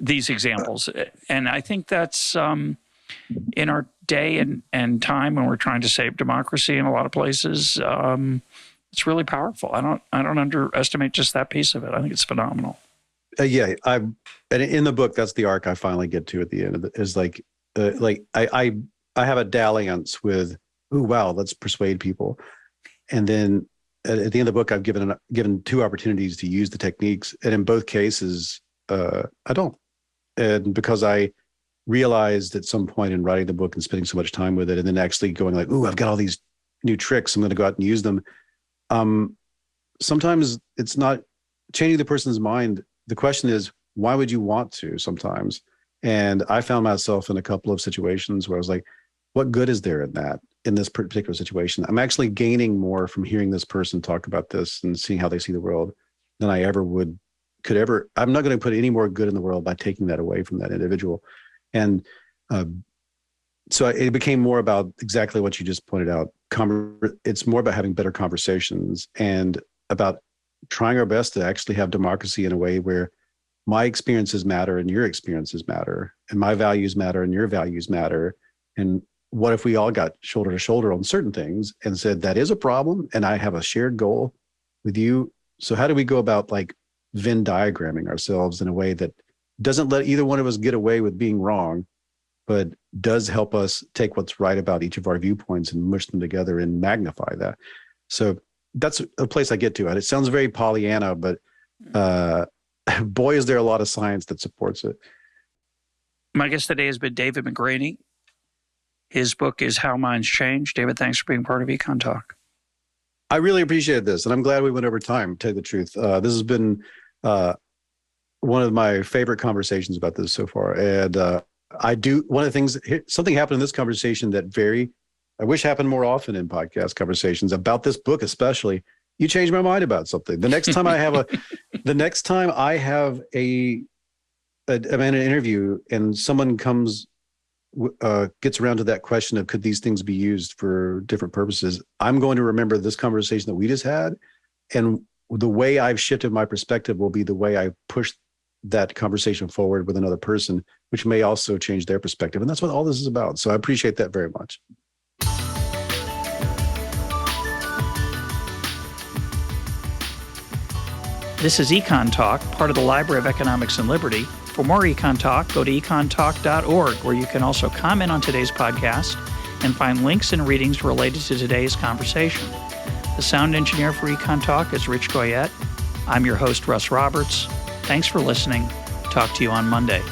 these examples. And I think that's in our day and time when we're trying to save democracy in a lot of places, it's really powerful. I don't underestimate just that piece of it. I think it's phenomenal. And in the book, that's the arc I finally get to at the end of it, is like I have a dalliance with, oh, wow, let's persuade people. And then at the end of the book, I've given 2 opportunities to use the techniques. And in both cases, I don't. And because I realized at some point in writing the book and spending so much time with it, and then actually going like, oh, I've got all these new tricks, I'm going to go out and use them. Sometimes it's not changing the person's mind. The question is, why would you want to sometimes? And I found myself in a couple of situations where I was like, what good is there in that, in this particular situation? I'm actually gaining more from hearing this person talk about this and seeing how they see the world than I could ever. I'm not going to put any more good in the world by taking that away from that individual. And so it became more about exactly what you just pointed out. It's more about having better conversations and about trying our best to actually have democracy in a way where my experiences matter and your experiences matter, and my values matter and your values matter. And what if we all got shoulder to shoulder on certain things and said, that is a problem, and I have a shared goal with you. So how do we go about like Venn diagramming ourselves in a way that doesn't let either one of us get away with being wrong, but does help us take what's right about each of our viewpoints and mush them together and magnify that? So that's a place I get to. And it sounds very Pollyanna, but boy, is there a lot of science that supports it. My guest today has been David McRaney. His book is How Minds Change. David, thanks for being part of EconTalk. I really appreciate this, and I'm glad we went over time, to tell you the truth. This has been one of my favorite conversations about this so far. And one of the things, something happened in this conversation that I wish happened more often in podcast conversations about this book, especially. You changed my mind about something. The next time I have I'm in an interview and someone gets around to that question of, could these things be used for different purposes? I'm going to remember this conversation that we just had, and the way I've shifted my perspective will be the way I push that conversation forward with another person, which may also change their perspective. And that's what all this is about. So I appreciate that very much. This is EconTalk, part of the Library of Economics and Liberty. For more EconTalk, go to econtalk.org, where you can also comment on today's podcast and find links and readings related to today's conversation. The sound engineer for EconTalk is Rich Goyette. I'm your host, Russ Roberts. Thanks for listening. Talk to you on Monday.